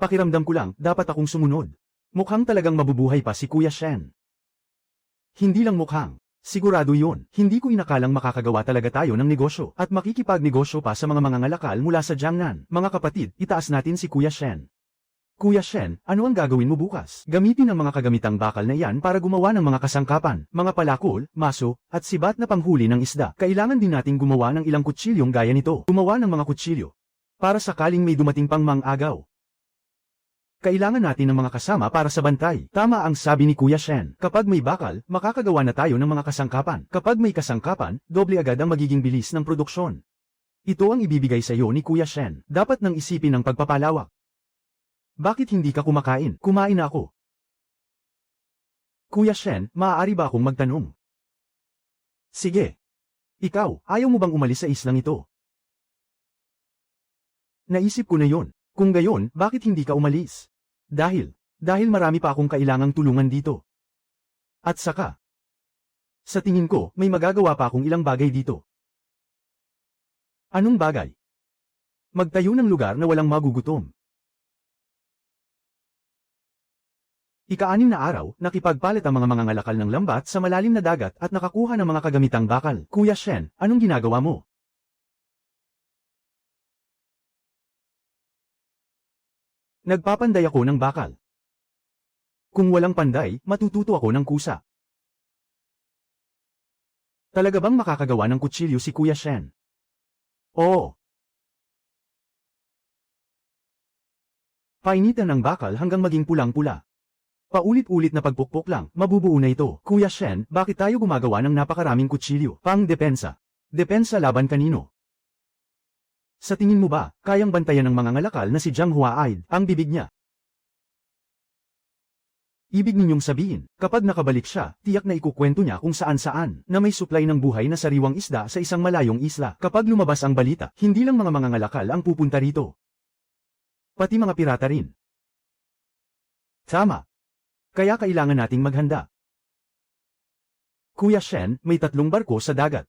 Pakiramdam ko lang, dapat akong sumunod. Mukhang talagang mabubuhay pa si Kuya Shen. Hindi lang mukhang. Sigurado yun, hindi ko inakalang makakagawa talaga tayo ng negosyo at makikipagnegosyo pa sa mga mangangalakal mula sa Jiangnan. Mga kapatid, itaas natin si Kuya Shen. Kuya Shen, ano ang gagawin mo bukas? Gamitin ang mga kagamitang bakal na iyan para gumawa ng mga kasangkapan, mga palakol, maso, at sibat na panghuli ng isda. Kailangan din nating gumawa ng ilang kutsilyong gaya nito. Gumawa ng mga kutsilyo. Para sakaling may dumating pang mang-agaw. Kailangan natin ng mga kasama para sa bantay. Tama ang sabi ni Kuya Shen. Kapag may bakal, makakagawa na tayo ng mga kasangkapan. Kapag may kasangkapan, doble agad ang magiging bilis ng produksyon. Ito ang ibibigay sa iyo ni Kuya Shen. Dapat nang isipin ng pagpapalawak. Bakit hindi ka kumakain? Kumain na ako. Kuya Shen, maaari ba akong magtanong? Sige. Ikaw, ayaw mo bang umalis sa islang ito? Naisip ko na yon. Kung gayon, bakit hindi ka umalis? Dahil Dahil marami pa akong kailangang tulungan dito. At saka, sa tingin ko, may magagawa pa akong ilang bagay dito. Anong bagay? Magtayo ng lugar na walang magugutom. Ika-6 na araw, nakipagpalit ang mga mangangalakal ng lambat sa malalim na dagat at nakakuha ng mga kagamitang bakal. Kuya Shen, anong ginagawa mo? Nagpapanday ako ng bakal. Kung walang panday, matututo ako ng kusa. Talaga bang makakagawa ng kutsilyo si Kuya Shen? Oo. Painitan ang bakal hanggang maging pulang-pula. Paulit-ulit na pagpukpok lang, mabubuo na ito. Kuya Shen, bakit tayo gumagawa ng napakaraming kutsilyo? Pang-depensa. Depensa laban kanino? Sa tingin mo ba, kayang bantayan ng mga ngalakal na si Jiang Huaid ang bibig niya? Ibig ninyong sabihin, kapag nakabalik siya, tiyak na ikukwento niya kung saan-saan na may supply ng buhay na sariwang isda sa isang malayong isla. Kapag lumabas ang balita, hindi lang mga mangangalakal ang pupunta rito. Pati mga pirata rin. Tama. Kaya kailangan nating maghanda. Kuya Shen, may 3 barko sa dagat.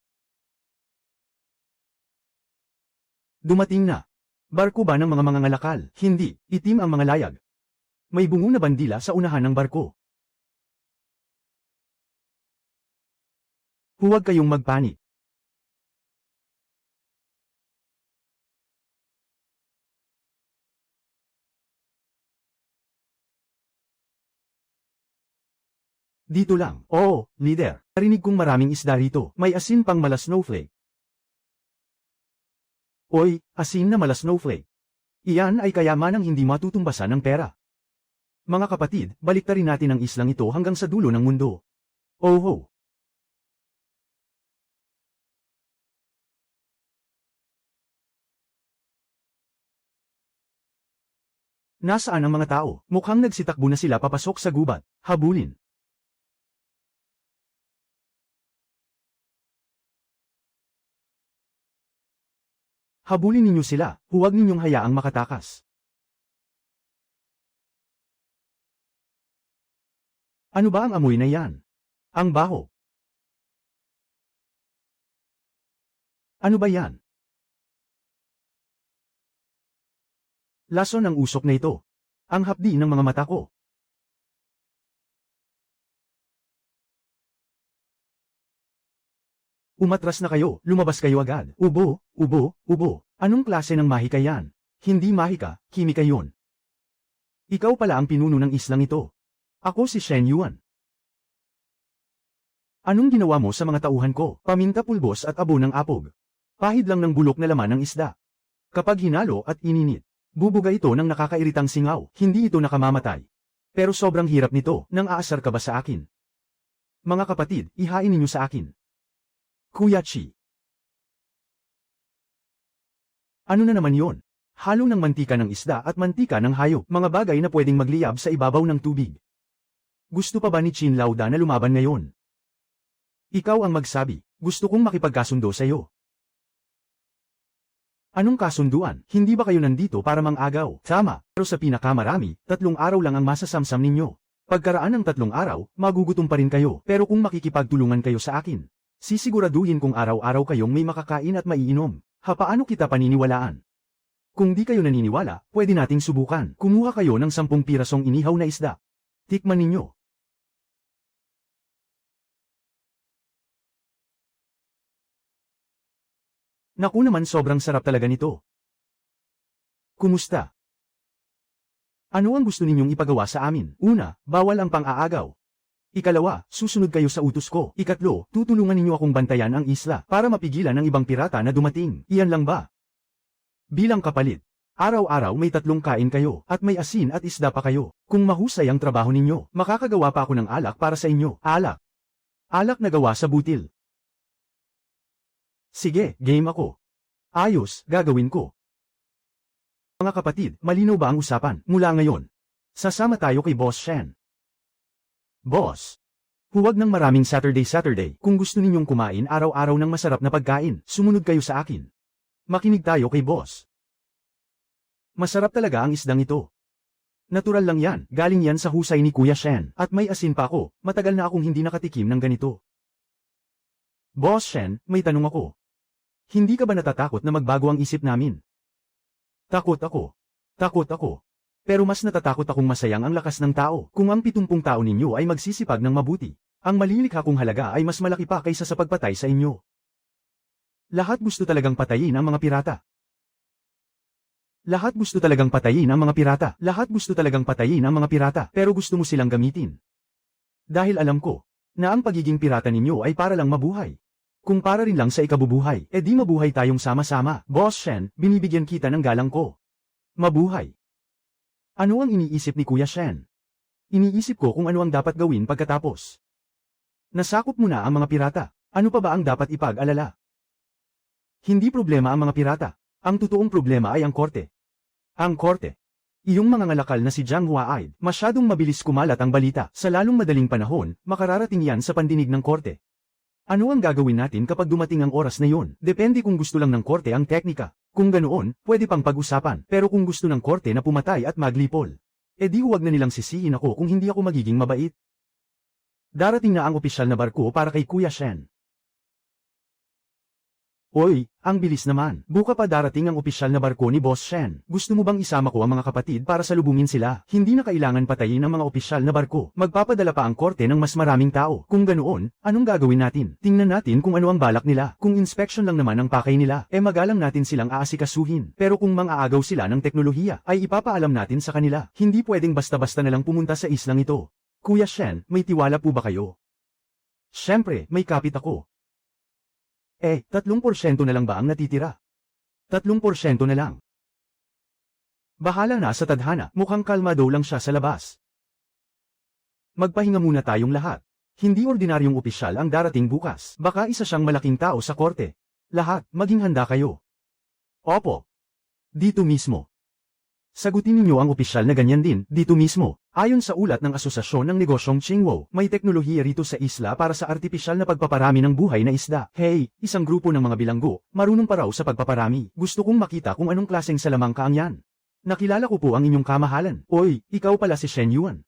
Dumating na. Barko ba ng mga mangangalakal? Hindi, itim ang mga layag. May bungo na bandila sa unahan ng barko. Huwag kayong magpanik. Dito lang. Oo, leader. Narinig kong maraming isda rito. May asin pang mala snowflake. Oy, asin na mala snowflake. Iyan ay kayamanang hindi matutumbasan ng pera. Mga kapatid, baliktarin natin ang islang ito hanggang sa dulo ng mundo. Oh. Nasaan ang mga tao? Mukhang nagsitakbo na sila papasok sa gubat. Habulin. Habulin ninyo sila, huwag ninyong hayaang makatakas. Ano ba ang amoy na yan? Ang baho. Ano ba yan? Lason ang usok na ito. Ang hapdi ng mga mata ko. Umatras na kayo, lumabas kayo agad. Ubo. Anong klase ng mahika yan? Hindi mahika, kimika yun. Ikaw pala ang pinuno ng islang ito. Ako si Shen Yuan. Anong ginawa mo sa mga tauhan ko? Paminta pulbos at abo ng apog. Pahid lang ng bulok na laman ng isda. Kapag hinalo at ininit, bubuga ito ng nakakairitang singaw. Hindi ito nakamamatay. Pero sobrang hirap nito, nang aasar ka ba sa akin? Mga kapatid, ihain ninyo sa akin. Kuya Chi. Ano na naman yon? Halo ng mantika ng isda at mantika ng hayop, mga bagay na pwedeng magliyab sa ibabaw ng tubig. Gusto pa ba ni Chin Lauda na lumaban ngayon? Ikaw ang magsabi, gusto kong makipagkasundo sa iyo. Anong kasunduan? Hindi ba kayo nandito para mang-agaw? Tama, pero sa pinakamarami, 3 araw lang ang masasamsam ninyo. Pagkaraan ng 3 araw, magugutom pa rin kayo, pero kung makikipagtulungan kayo sa akin, sisiguraduhin kong araw-araw kayong may makakain at maiinom. Paano kita paniniwalaan? Kung di kayo naniniwala, pwede nating subukan. Kumuha kayo ng 10 pirasong inihaw na isda. Tikman ninyo. Naku naman, sobrang sarap talaga nito. Kumusta? Ano ang gusto ninyong ipagawa sa amin? Una, bawal ang pang-aagaw. Ikalawa, susunod kayo sa utos ko. Ikatlo, tutulungan ninyo akong bantayan ang isla para mapigilan ang ibang pirata na dumating. Iyan lang ba? Bilang kapalit, araw-araw may 3 kain kayo at may asin at isda pa kayo. Kung mahusay ang trabaho ninyo, makakagawa pa ako ng alak para sa inyo. Alak. Alak na gawa sa butil. Sige, game ako. Ayos, gagawin ko. Mga kapatid, malinaw ba ang usapan? Mula ngayon, sasama tayo kay Boss Shen. Boss, huwag ng maraming Saturday. Kung gusto ninyong kumain araw-araw ng masarap na pagkain, sumunod kayo sa akin. Makinig tayo kay Boss. Masarap talaga ang isdang ito. Natural lang yan, galing yan sa husay ni Kuya Shen. At may asin pa ako, matagal na akong hindi nakatikim ng ganito. Boss Shen, may tanong ako. Hindi ka ba natatakot na magbago ang isip namin? Takot ako. Takot ako. Pero mas natatakot akong masayang ang lakas ng tao. Kung ang 70 tao ninyo ay magsisipag ng mabuti, ang malilikha kong halaga ay mas malaki pa kaysa sa pagpatay sa inyo. Lahat gusto talagang patayin ang mga pirata. Lahat gusto talagang patayin ang mga pirata. Lahat gusto talagang patayin ang mga pirata. Pero gusto mo silang gamitin. Dahil alam ko, na ang pagiging pirata ninyo ay para lang mabuhay. Kung para rin lang sa ikabubuhay, edi mabuhay tayong sama-sama. Boss Shen, binibigyan kita ng galang ko. Mabuhay. Ano ang iniisip ni Kuya Shen? Iniisip ko kung ano ang dapat gawin pagkatapos. Nasakop mo na ang mga pirata. Ano pa ba ang dapat ipag-alala? Hindi problema ang mga pirata. Ang totoong problema ay ang korte. Ang korte. Iyong mga ngalakal na si Jiang Huaid, masyadong mabilis kumalat ang balita. Sa lalong madaling panahon, makararating yan sa pandinig ng korte. Ano ang gagawin natin kapag dumating ang oras na yon? Depende kung gusto lang ng korte ang teknika. Kung ganoon, pwede pang pag-usapan. Pero kung gusto ng korte na pumatay at maglipol, edi huwag na nilang sisihin ako kung hindi ako magiging mabait. Darating na ang opisyal na barko para kay Kuya Shen. Oy, ang bilis naman. Buka pa darating ang opisyal na barko ni Boss Shen. Gusto mo bang isama ko ang mga kapatid para salubungin sila? Hindi na kailangan patayin ang mga opisyal na barko. Magpapadala pa ang korte ng mas maraming tao. Kung ganoon, anong gagawin natin? Tingnan natin kung ano ang balak nila. Kung inspection lang naman ang pakay nila, magalang natin silang aasikasuhin. Pero kung mang-aagaw sila ng teknolohiya, ay ipapaalam natin sa kanila. Hindi pwedeng basta-basta na lang pumunta sa islang ito. Kuya Shen, may tiwala po ba kayo? Siyempre, may kapit ako. 3% na lang ba ang natitira? 3% na lang. Bahala na sa tadhana, mukhang kalmado lang siya sa labas. Magpahinga muna tayong lahat. Hindi ordinaryong opisyal ang darating bukas. Baka isa siyang malaking tao sa korte. Lahat, maging handa kayo. Opo. Dito mismo. Sagutin ninyo ang opisyal na ganyan din, dito mismo. Ayon sa ulat ng Asosasyon ng Negosyong Qingwo, may teknolohiya rito sa isla para sa artipisyal na pagpaparami ng buhay na isda. Hey, isang grupo ng mga bilanggo, marunong pa raw sa pagpaparami. Gusto kong makita kung anong klaseng salamangka ang yan. Nakilala ko po ang inyong kamahalan. Oy, ikaw pala si Shen Yuan.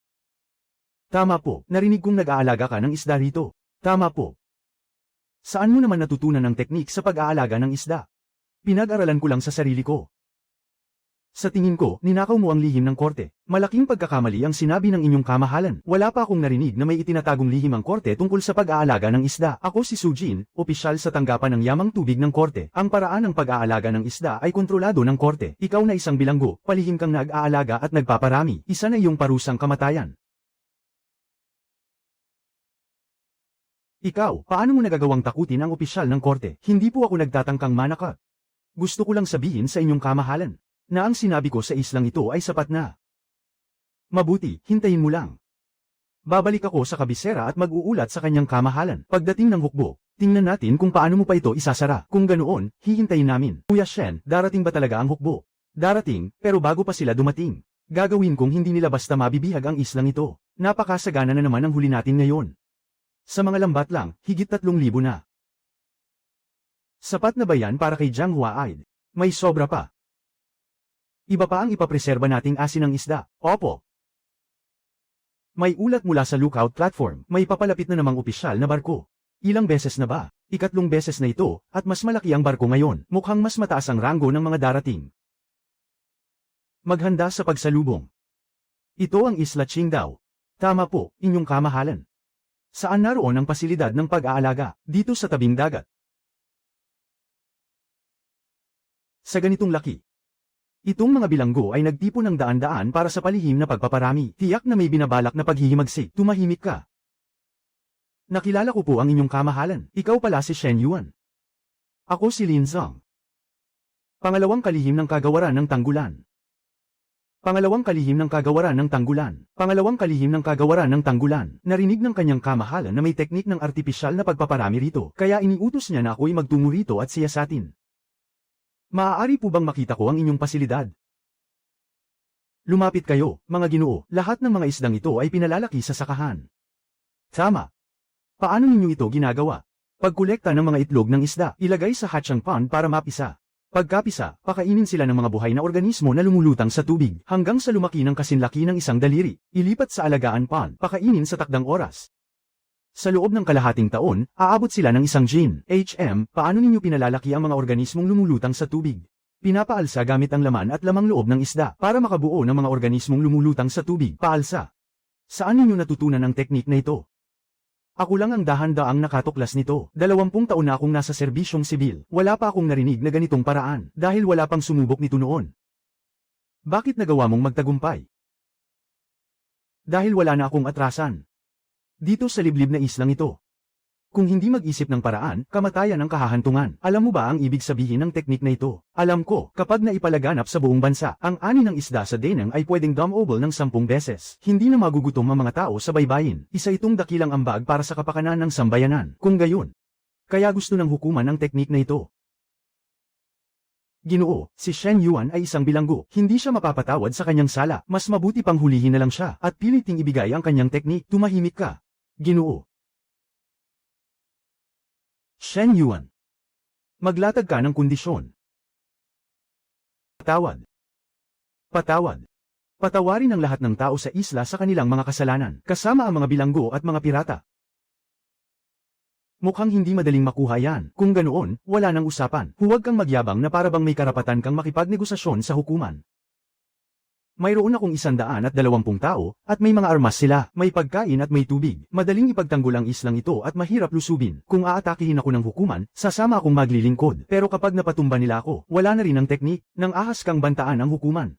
Tama po, narinig kong nag-aalaga ka ng isda rito. Tama po. Saan mo naman natutunan ang teknik sa pag-aalaga ng isda? Pinag-aralan ko lang sa sarili ko. Sa tingin ko, ninakaw mo ang lihim ng korte. Malaking pagkakamali ang sinabi ng inyong kamahalan. Wala pa akong narinig na may itinatagong lihim ang korte tungkol sa pag-aalaga ng isda. Ako si Su Jin, opisyal sa tanggapan ng yamang tubig ng korte. Ang paraan ng pag-aalaga ng isda ay kontrolado ng korte. Ikaw na isang bilanggo, palihim kang nag-aalaga at nagpaparami. Isa na iyong parusang kamatayan. Ikaw, paano mo nagagawang takutin ang opisyal ng korte? Hindi po ako nagtatangkang manakot. Gusto ko lang sabihin sa inyong kamahalan na ang sinabi ko sa islang ito ay sapat na. Mabuti, hintayin mo lang. Babalik ako sa kabisera at mag-uulat sa kanyang kamahalan. Pagdating ng hukbo, tingnan natin kung paano mo pa ito isasara. Kung ganoon, hihintayin namin. Kuya Shen, darating ba talaga ang hukbo? Darating, pero bago pa sila dumating. Gagawin kong hindi nila basta mabibihag ang islang ito. Napakasagana na naman ang huli natin ngayon. Sa mga lambat lang, higit 3,000 na. Sapat na ba yan para kay Jiang Huaid? May sobra pa. Iba pa ang ipapreserba nating asin ng isda. Opo. May ulat mula sa lookout platform, may papalapit na namang opisyal na barko. Ilang beses na ba? 3 beses na ito, at mas malaki ang barko ngayon. Mukhang mas mataas ang ranggo ng mga darating. Maghanda sa pagsalubong. Ito ang Isla Qingdao. Tama po, inyong kamahalan. Saan naroon ang pasilidad ng pag-aalaga? Dito sa tabing dagat. Sa ganitong laki. Itong mga bilanggo ay nagtipon ng daan-daan para sa palihim na pagpaparami. Tiyak na may binabalak na paghihimagsik. Tumahimik ka. Nakilala ko po ang inyong kamahalan. Ikaw pala si Shen Yuan. Ako si Lin Zhang. Pangalawang kalihim ng kagawaran ng Tanggulan. Pangalawang kalihim ng kagawaran ng Tanggulan. Pangalawang kalihim ng kagawaran ng Tanggulan. Narinig ng kanyang kamahalan na may teknik ng artipisyal na pagpaparami rito. Kaya iniutos niya na ako'y magtungo rito at siyasatin. Maaari po bang makita ko ang inyong pasilidad? Lumapit kayo, mga ginoo, lahat ng mga isdang ito ay pinalalaki sa sakahan. Tama. Paano ninyo ito ginagawa? Pagkolekta ng mga itlog ng isda, ilagay sa hatching pond para mapisa. Pagkapisa, pakainin sila ng mga buhay na organismo na lumulutang sa tubig, hanggang sa lumaki ng kasinlaki ng isang daliri. Ilipat sa alagaan pond, pakainin sa takdang oras. Sa loob ng kalahating taon, aabot sila ng isang gene. Paano ninyo pinalalaki ang mga organismong lumulutang sa tubig? Pinapaalsa gamit ang laman at lamang loob ng isda, para makabuo ng mga organismong lumulutang sa tubig. Paalsa. Saan ninyo natutunan ang teknik na ito? Ako lang ang dahan-daang nakatuklas nito. 20 taon na akong nasa serbisyong sibil. Wala pa akong narinig na ganitong paraan, dahil wala pang sumubok nito noon. Bakit nagawa mong magtagumpay? Dahil wala na akong atrasan. Dito sa liblib na islang ito. Kung hindi mag-isip ng paraan, kamatayan ang kahahantungan. Alam mo ba ang ibig sabihin ng teknik na ito? Alam ko, kapag naipalaganap sa buong bansa, ang ani ng isda sa Danang ay pwedeng dumobble ng 10 beses. Hindi na magugutom ang mga tao sa baybayin. Isa itong dakilang ambag para sa kapakanan ng sambayanan. Kung gayon, kaya gusto ng hukuman ang teknik na ito. Ginoo, si Shen Yuan ay isang bilanggo. Hindi siya mapapatawad sa kanyang sala. Mas mabuti pang hulihin na lang siya at piliting ibigay ang kanyang teknik. Tumahimik ka. Ginoo. Shen Yuan. Maglatag ka ng kondisyon. Patawad. Patawad. Patawarin ang lahat ng tao sa isla sa kanilang mga kasalanan, kasama ang mga bilanggo at mga pirata. Mukhang hindi madaling makuha yan. Kung ganoon, wala nang usapan. Huwag kang magyabang na para bang may karapatan kang makipagnegosasyon sa hukuman. Mayroon akong 120 tao, at may mga armas sila, may pagkain at may tubig. Madaling ipagtanggol ang islang ito at mahirap lusubin. Kung aatakihin ako ng hukuman, sasama akong maglilingkod. Pero kapag napatumba nila ako, wala na rin ang teknik. Nang ahas kang bantaan ang hukuman.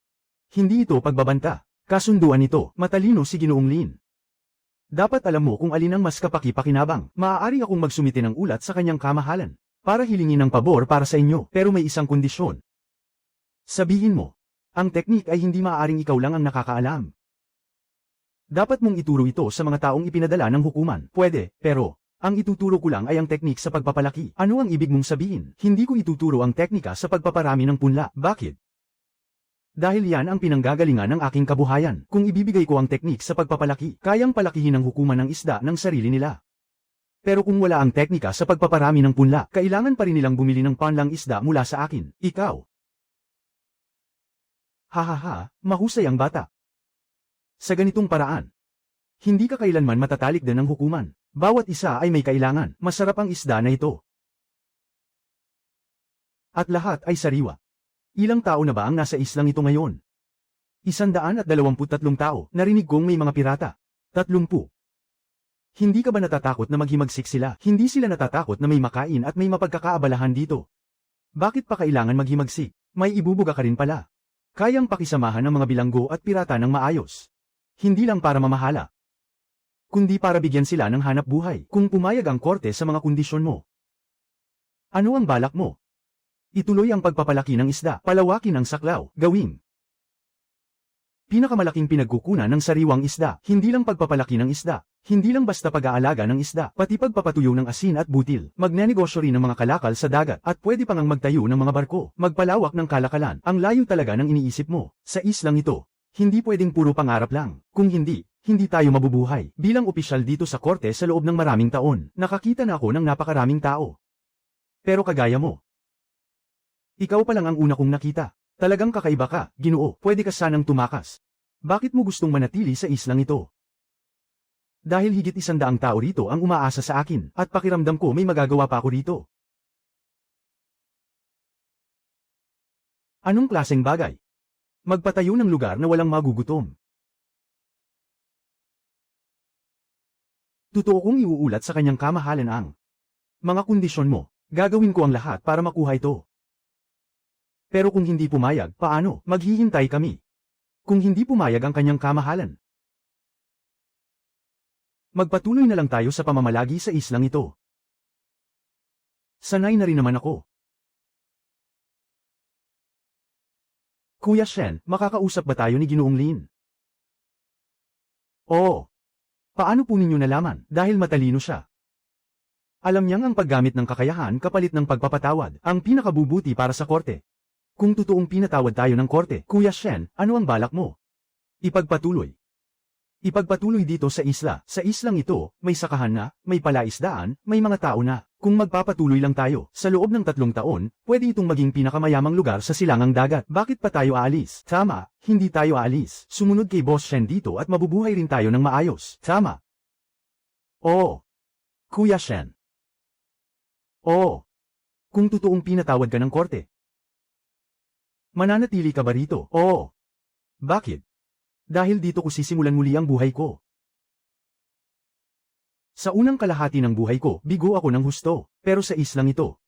Hindi ito pagbabanta. Kasunduan ito. Matalino si Ginoong Lin. Dapat alam mo kung alin ang mas kapaki-pakinabang. Maaari akong magsumite ng ulat sa kanyang kamahalan para hilingin ng pabor para sa inyo. Pero may isang kondisyon. Sabihin mo. Ang teknik ay hindi maaaring ikaw lang ang nakakaalam. Dapat mong ituro ito sa mga taong ipinadala ng hukuman. Pwede, pero, ang ituturo ko lang ay ang teknik sa pagpapalaki. Ano ang ibig mong sabihin? Hindi ko ituturo ang teknika sa pagpaparami ng punla. Bakit? Dahil yan ang pinanggagalingan ng aking kabuhayan. Kung ibibigay ko ang teknik sa pagpapalaki, kayang palakihin ng hukuman ng isda ng sarili nila. Pero kung wala ang teknika sa pagpaparami ng punla, kailangan pa rin nilang bumili ng panlang isda mula sa akin. Ikaw. Hahaha, mahusay ang bata. Sa ganitong paraan, hindi ka kailanman matatalik din ng hukuman. Bawat isa ay may kailangan. Masarap ang isda na ito. At lahat ay sariwa. Ilang tao na ba ang nasa islang ito ngayon? 123 tao. Narinig kong may mga pirata. 30. Hindi ka ba natatakot na maghimagsik sila? Hindi sila natatakot na may makain at may mapagkakaabalahan dito. Bakit pa kailangan maghimagsik? May ibubuga ka rin pala. Kayang pakisamahan ng mga bilanggo at pirata ng maayos. Hindi lang para mamahala, kundi para bigyan sila ng hanap buhay. Kung pumayag ang korte sa mga kondisyon mo. Ano ang balak mo? Ituloy ang pagpapalaki ng isda, palawakin ang saklaw, gawing pinakamalaking pinagkukunan ng sariwang isda. Hindi lang pagpapalaki ng isda. Hindi lang basta pag-aalaga ng isda, pati pagpapatuyo ng asin at butil. Magnenegosyo rin ng mga kalakal sa dagat at pwede pang ang magtayo ng mga barko. Magpalawak ng kalakalan. Ang layo talaga ng iniisip mo. Sa islang ito, hindi pwedeng puro pangarap lang. Kung hindi, hindi tayo mabubuhay. Bilang opisyal dito sa korte sa loob ng maraming taon, nakakita na ako ng napakaraming tao. Pero kagaya mo, ikaw pa lang ang una kong nakita. Talagang kakaiba ka, Ginoo. Pwede ka sanang tumakas. Bakit mo gustong manatili sa islang ito? Dahil higit 100 tao rito ang umaasa sa akin, at pakiramdam ko may magagawa pa ako rito. Anong klaseng bagay? Magpatayo ng lugar na walang magugutom. Totoo kong iuulat sa kanyang kamahalan ang mga kondisyon mo. Gagawin ko ang lahat para makuha ito. Pero kung hindi pumayag, paano? Maghihintay kami. Kung hindi pumayag ang kanyang kamahalan, magpatuloy na lang tayo sa pamamalagi sa islang ito. Sanay na rin naman ako. Kuya Shen, makakausap ba tayo ni Ginoong Lin? Oo. Paano po ninyo nalaman? Dahil matalino siya. Alam niyang ang paggamit ng kakayahan kapalit ng pagpapatawad, ang pinakabubuti para sa korte. Kung totoong pinatawad tayo ng korte, Kuya Shen, ano ang balak mo? Ipagpatuloy. Ipagpatuloy dito sa isla. Sa islang ito, may sakahan na, may palaisdaan, may mga tao na. Kung magpapatuloy lang tayo, sa loob ng 3 taon, pwede itong maging pinakamayamang lugar sa silangang dagat. Bakit pa tayo aalis? Tama, hindi tayo aalis. Sumunod kay Boss Shen dito at mabubuhay rin tayo ng maayos. Tama. Oo. Kuya Shen. Oo. Kung totoong pinatawad ka ng korte. Mananatili ka ba rito? Oo. Bakit? Dahil dito ko sisimulan muli ang buhay ko. Sa unang kalahati ng buhay ko, bigo ako ng husto, pero sa islang ito,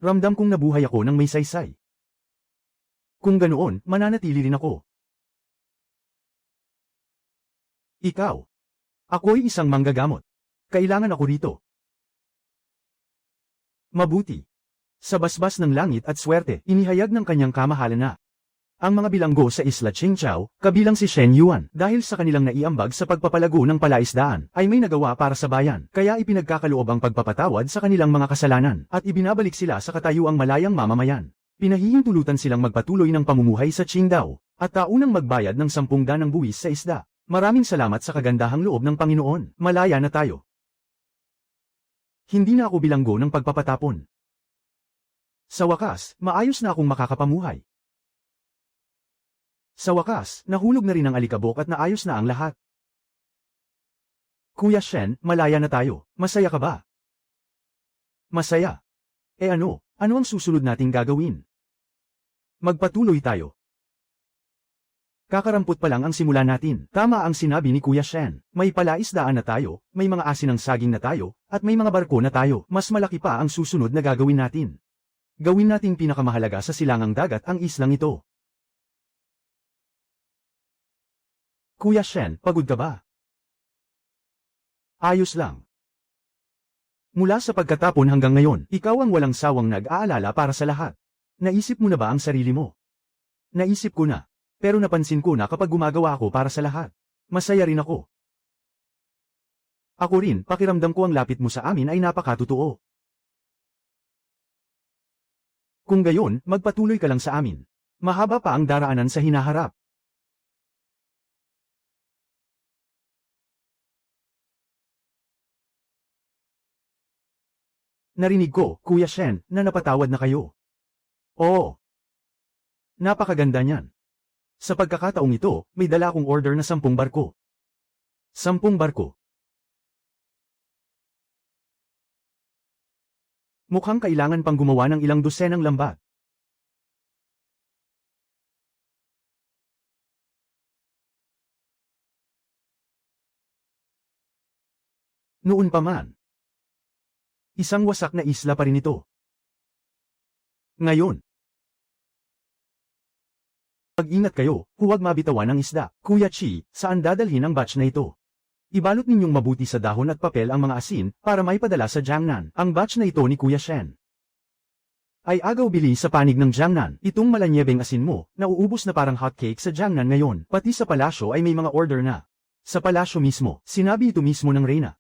ramdam kong nabuhay ako ng may saysay. Kung ganoon, mananatili rin ako. Ikaw. Ako'y isang manggagamot. Kailangan ako rito. Mabuti. Sa basbas ng langit at swerte, inihayag ng kanyang kamahalan na ang mga bilanggo sa isla Qingchao, kabilang si Shen Yuan, dahil sa kanilang naiambag sa pagpapalago ng palaisdaan, ay may nagawa para sa bayan, kaya ipinagkakaloob ang pagpapatawad sa kanilang mga kasalanan, at ibinabalik sila sa katayuang malayang mamamayan. Pinahihintulutan silang magpatuloy ng pamumuhay sa Qingdao, at taunang magbayad ng 10 danang buwis sa isda. Maraming salamat sa kagandahang loob ng Panginoon. Malaya na tayo. Hindi na ako bilanggo ng pagpapatapon. Sa wakas, maayos na akong makakapamuhay. Sa wakas, nahulog na rin ang alikabok at naayos na ang lahat. Kuya Shen, malaya na tayo. Masaya ka ba? Masaya. Ano ang susunod nating gagawin? Magpatuloy tayo. Kakarampot pa lang ang simula natin. Tama ang sinabi ni Kuya Shen. May palaisdaan na tayo, may mga asin ng saging na tayo, at may mga barko na tayo. Mas malaki pa ang susunod na gagawin natin. Gawin nating pinakamahalaga sa silangang dagat ang islang ito. Kuya Shen, pagod ka ba? Ayos lang. Mula sa pagkatapon hanggang ngayon, ikaw ang walang sawang nag-aalala para sa lahat. Naisip mo na ba ang sarili mo? Naisip ko na. Pero napansin ko na kapag gumagawa ako para sa lahat, masaya rin ako. Ako rin, pakiramdam ko ang lapit mo sa amin ay napakatotoo. Kung gayon, magpatuloy ka lang sa amin. Mahaba pa ang daraanan sa hinaharap. Narinig ko, Kuya Shen, na napatawad na kayo. Oo. Napakaganda niyan. Sa pagkakataong ito, may dala akong order na 10 barko. 10 barko. Mukhang kailangan pang gumawa ng ilang dosenang lambat. Noon pa man. Isang wasak na isla pa rin ito. Ngayon. Pag-ingat kayo, huwag mabitawan ang isda. Kuya Chi, saan dadalhin ang batch na ito? Ibalot ninyong mabuti sa dahon at papel ang mga asin para may padala sa Jiangnan. Ang batch na ito ni Kuya Shen ay agaw bili sa panig ng Jiangnan. Itong malanyebeng asin mo, nauubos na parang hotcake sa Jiangnan ngayon. Pati sa palasyo ay may mga order na. Sa palasyo mismo, sinabi ito mismo ng Reyna.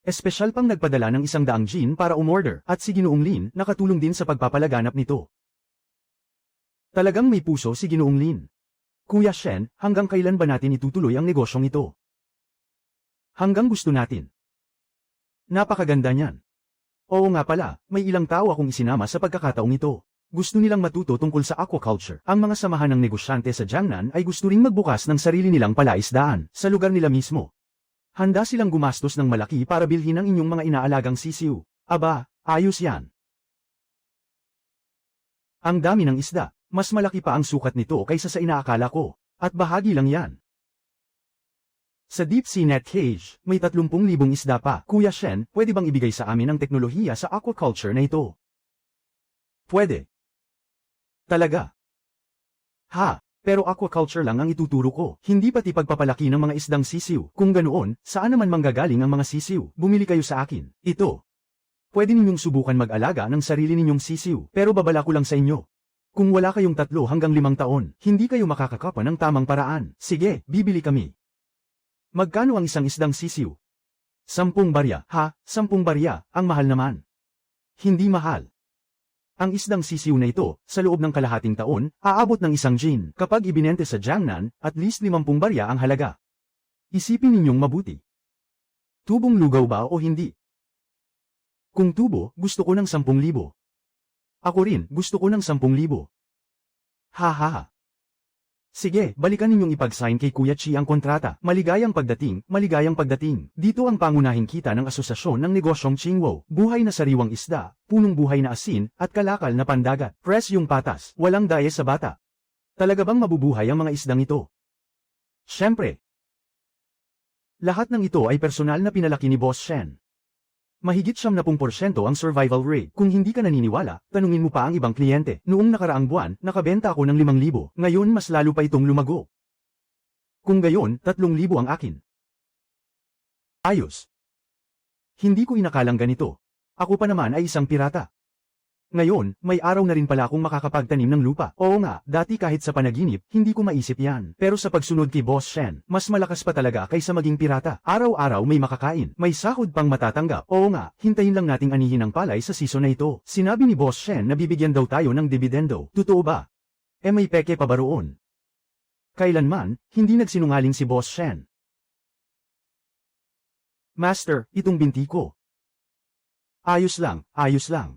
Espesyal pang nagpadala ng 100 gin para umorder, at si Ginoong Lin nakatulong din sa pagpapalaganap nito. Talagang may puso si Ginoong Lin. Kuya Shen, hanggang kailan ba natin itutuloy ang negosyong ito? Hanggang gusto natin. Napakaganda niyan. Oo nga pala, may ilang tao akong isinama sa pagkakataong ito. Gusto nilang matuto tungkol sa aquaculture. Ang mga samahan ng negosyante sa Jiangnan ay gusto ring magbukas ng sarili nilang palaisdaan sa lugar nila mismo. Handa silang gumastos ng malaki para bilhin ang inyong mga inaalagang sisiw. Aba, ayos yan. Ang dami ng isda, mas malaki pa ang sukat nito kaysa sa inaakala ko, at bahagi lang yan. Sa Deep Sea Net Cage, may 30,000 isda pa. Kuya Shen, pwede bang ibigay sa amin ang teknolohiya sa aquaculture na ito? Pwede. Talaga? Ha? Pero aquaculture lang ang ituturo ko, hindi pati pagpapalaki ng mga isdang sisiw. Kung ganoon, saan naman manggagaling ang mga sisiw? Bumili kayo sa akin. Ito. Pwede ninyong subukan mag-alaga ng sarili ninyong sisiw, pero babala ko lang sa inyo. Kung wala kayong 3 hanggang 5 taon, hindi kayo makakakapa ng tamang paraan. Sige, bibili kami. Magkano ang isang isdang sisiw? 10 barya. Ha, 10 barya, ang mahal naman. Hindi mahal. Ang isdang sisiw na ito, sa loob ng kalahating taon, aabot ng 1 gin. Kapag ibinente sa Jiangnan, at least 50 barya ang halaga. Isipin ninyong mabuti. Tubong lugaw ba o hindi? Kung tubo, gusto ko ng 10,000. Ako rin, gusto ko ng 10,000. Ha ha ha. Sige, balikan ninyong ipag-sign kay Kuya Chi ang kontrata. Maligayang pagdating, maligayang pagdating. Dito ang pangunahing kita ng asosasyon ng negosyong Chingwo. Buhay na sariwang isda, punong buhay na asin, at kalakal na pandagat. Press yung patas, walang daye sa bata. Talaga bang mabubuhay ang mga isdang ito? Siyempre. Lahat ng ito ay personal na pinalaki ni Boss Shen. Mahigit 70% ang survival rate. Kung hindi ka naniniwala, tanungin mo pa ang ibang kliyente. Noong nakaraang buwan, nakabenta ako ng 5,000. Ngayon mas lalo pa itong lumago. Kung gayon, 3,000 ang akin. Ayos. Hindi ko inakalang ganito. Ako pa naman ay isang pirata. Ngayon, may araw na rin pala akong makakapagtanim ng lupa. Oo nga, dati kahit sa panaginip, hindi ko maisip yan. Pero sa pagsunod kay Boss Shen, mas malakas pa talaga kaysa maging pirata. Araw-araw may makakain, may sahod pang matatanggap. Oo nga, hintayin lang nating anihin ang palay sa season na ito. Sinabi ni Boss Shen na bibigyan daw tayo ng dividendo. Totoo ba? May peke pa ba roon? Kailanman, hindi nagsinungaling si Boss Shen. Master, itong binti ko. Ayos lang, ayos lang.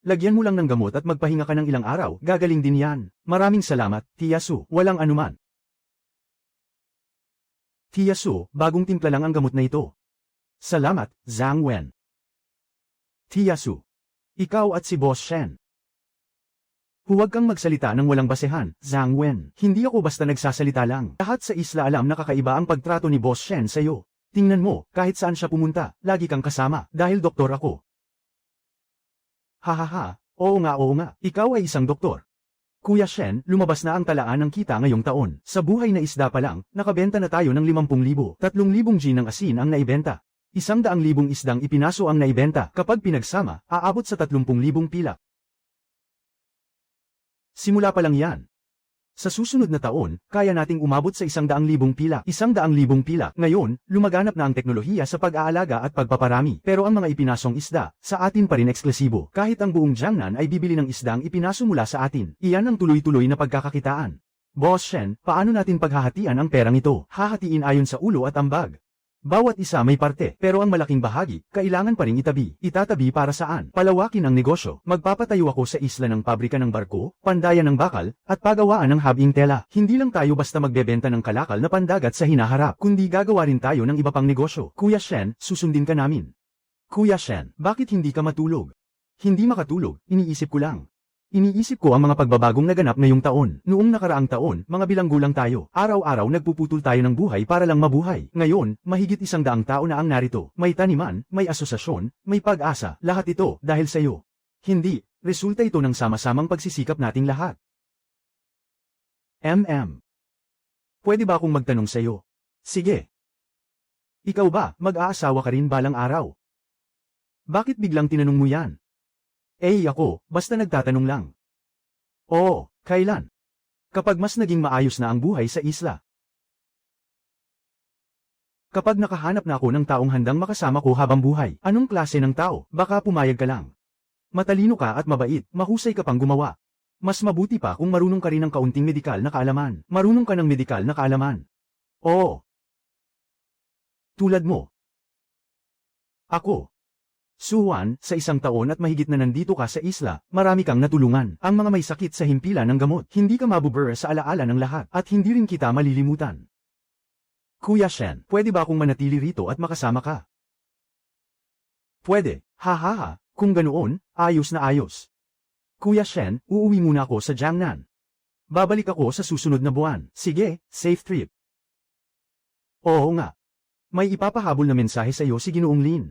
Lagyan mo lang ng gamot at magpahinga ka ng ilang araw, gagaling din yan. Maraming salamat, Tia Su, walang anuman. Tia Su, bagong timpla lang ang gamot na ito. Salamat, Zhang Wen. Tia Su, ikaw at si Boss Shen. Huwag kang magsalita ng walang basehan, Zhang Wen. Hindi ako basta nagsasalita lang. Lahat sa isla alam na kakaiba ang pagtrato ni Boss Shen sa'yo. Tingnan mo, kahit saan siya pumunta, lagi kang kasama, dahil doktor ako. Hahaha, oo nga, ikaw ay isang doktor. Kuya Shen, lumabas na ang talaan ng kita ngayong taon. Sa buhay na isda pa lang, nakabenta na tayo ng 50,000. 3,000 G ng asin ang naibenta. 100,000 isdang ipinaso ang naibenta. Kapag pinagsama, aabot sa 30,000 pilak. Simula pa lang yan. Sa susunod na taon, kaya nating umabot sa 100,000 pilak. 100,000 pilak. Ngayon, lumaganap na ang teknolohiya sa pag-aalaga at pagpaparami. Pero ang mga ipinasong isda, sa atin pa rin eksklusibo. Kahit ang buong Jiangnan ay bibili ng isdang ipinaso mula sa atin. Iyan ang tuloy-tuloy na pagkakakitaan. Boss Shen, paano natin paghahatian ang perang ito? Hahatiin ayon sa ulo at ambag. Bawat isa may parte, pero ang malaking bahagi, kailangan pa rin itabi. Itatabi para saan? Palawakin ang negosyo. Magpapatayo ako sa isla ng pabrika ng barko, pandayan ng bakal, at pagawaan ng habing tela. Hindi lang tayo basta magbebenta ng kalakal na pandagat sa hinaharap, kundi gagawa rin tayo ng iba pang negosyo. Kuya Shen, susundin ka namin. Kuya Shen, bakit hindi ka matulog? Hindi makatulog, iniisip ko lang. Iniisip ko ang mga pagbabagong naganap ngayong taon. Noong nakaraang taon, mga bilanggulang tayo. Araw-araw nagpuputol tayo ng buhay para lang mabuhay. Ngayon, mahigit 100 tao na ang narito. May taniman, may asosasyon, may pag-asa. Lahat ito dahil sa iyo. Hindi, resulta ito ng sama-samang pagsisikap nating lahat. Pwede ba akong magtanong sa iyo? Sige. Ikaw ba, mag-aasawa ka rin balang araw? Bakit biglang tinanong mo yan? Ako, basta nagtatanong lang. Oo, kailan? Kapag mas naging maayos na ang buhay sa isla. Kapag nakahanap na ako ng taong handang makasama ko habang buhay. Anong klase ng tao? Baka pumayag ka lang. Matalino ka at mabait, mahusay ka pang gumawa. Mas mabuti pa kung marunong ka rin ng kaunting medikal na kaalaman. Marunong ka ng medikal na kaalaman. Oo. Tulad mo. Ako. Suwan, sa 1 taon at mahigit na nandito ka sa isla, marami kang natulungan. Ang mga may sakit sa himpilan ng gamot, hindi ka mabubura sa alaala ng lahat, at hindi rin kita malilimutan. Kuya Shen, pwede ba akong manatili rito at makasama ka? Pwede, ha, kung ganoon, ayos na ayos. Kuya Shen, uuwi muna ako sa Jiangnan. Babalik ako sa susunod na buwan. Sige, safe trip. Oo nga. May ipapahabol na mensahe sa iyo si Ginoong Lin.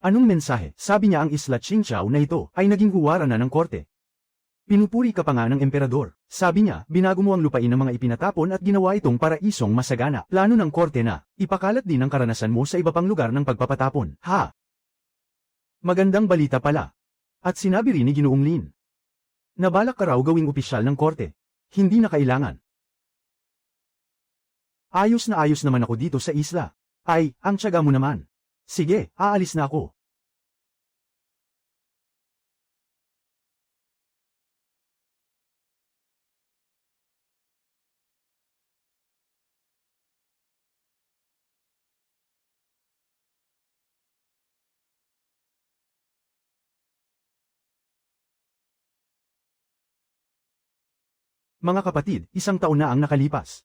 Anong mensahe? Sabi niya ang isla Qingqiao na ito ay naging huwaran na ng korte. Pinupuri ka pa nga ng emperador. Sabi niya, binago mo ang lupain ng mga ipinatapon at ginawa itong paraisong masagana. Plano ng korte na, ipakalat din ang karanasan mo sa iba pang lugar ng pagpapatapon. Ha? Magandang balita pala. At sinabi rin ni Ginoong Lin. Nabalak ka raw gawing opisyal ng korte. Hindi na kailangan. Ayos na ayos naman ako dito sa isla. Ay, ang tiyaga mo naman. Sige, aalis na ako. Mga kapatid, 1 taon na ang nakalipas.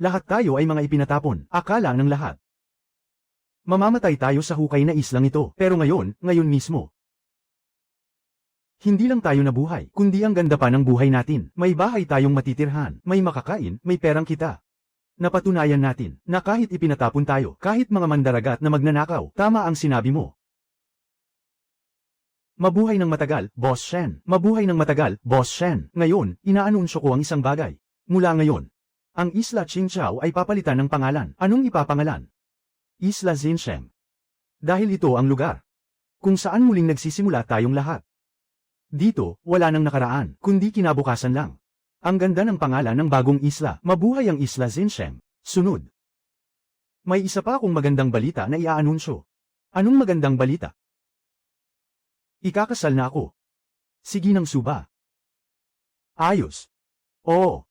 Lahat tayo ay mga ipinatapon, akala ng lahat. Mamamatay tayo sa hukay na islang ito, pero ngayon mismo. Hindi lang tayo nabuhay, kundi ang ganda pa ng buhay natin. May bahay tayong matitirhan, may makakain, may perang kita. Napatunayan natin, na kahit ipinatapon tayo, kahit mga mandaragat na magnanakaw, tama ang sinabi mo. Mabuhay ng matagal, Boss Shen. Mabuhay ng matagal, Boss Shen. Ngayon, inaanunsyo ko ang isang bagay. Mula ngayon, ang Isla Qingchao ay papalitan ng pangalan. Anong ipapangalan? Isla Zinsheng. Dahil ito ang lugar kung saan muling nagsisimula tayong lahat. Dito, wala nang nakaraan, kundi kinabukasan lang. Ang ganda ng pangalan ng bagong isla. Mabuhay ang Isla Zinsheng. Sunod. May isa pa akong magandang balita na iaanunsyo. Anong magandang balita? Ikakasal na ako. Sige nang suba. Ayos. Oo.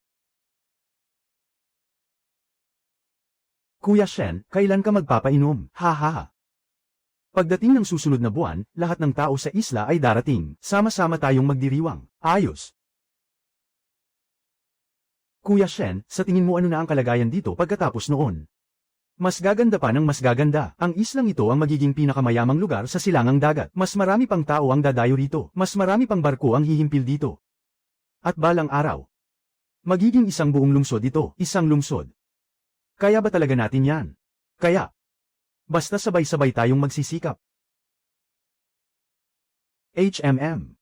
Kuya Shen, kailan ka magpapainom? Ha. Pagdating ng susunod na buwan, lahat ng tao sa isla ay darating. Sama-sama tayong magdiriwang. Ayos. Kuya Shen, sa tingin mo ano na ang kalagayan dito pagkatapos noon? Mas gaganda pa ng mas gaganda. Ang islang ito ang magiging pinakamayamang lugar sa silangang dagat. Mas marami pang tao ang dadayo rito. Mas marami pang barko ang hihimpil dito. At balang araw, magiging isang buong lungsod ito. Isang lungsod. Kaya ba talaga natin yan? Kaya. Basta sabay-sabay tayong magsisikap. HMM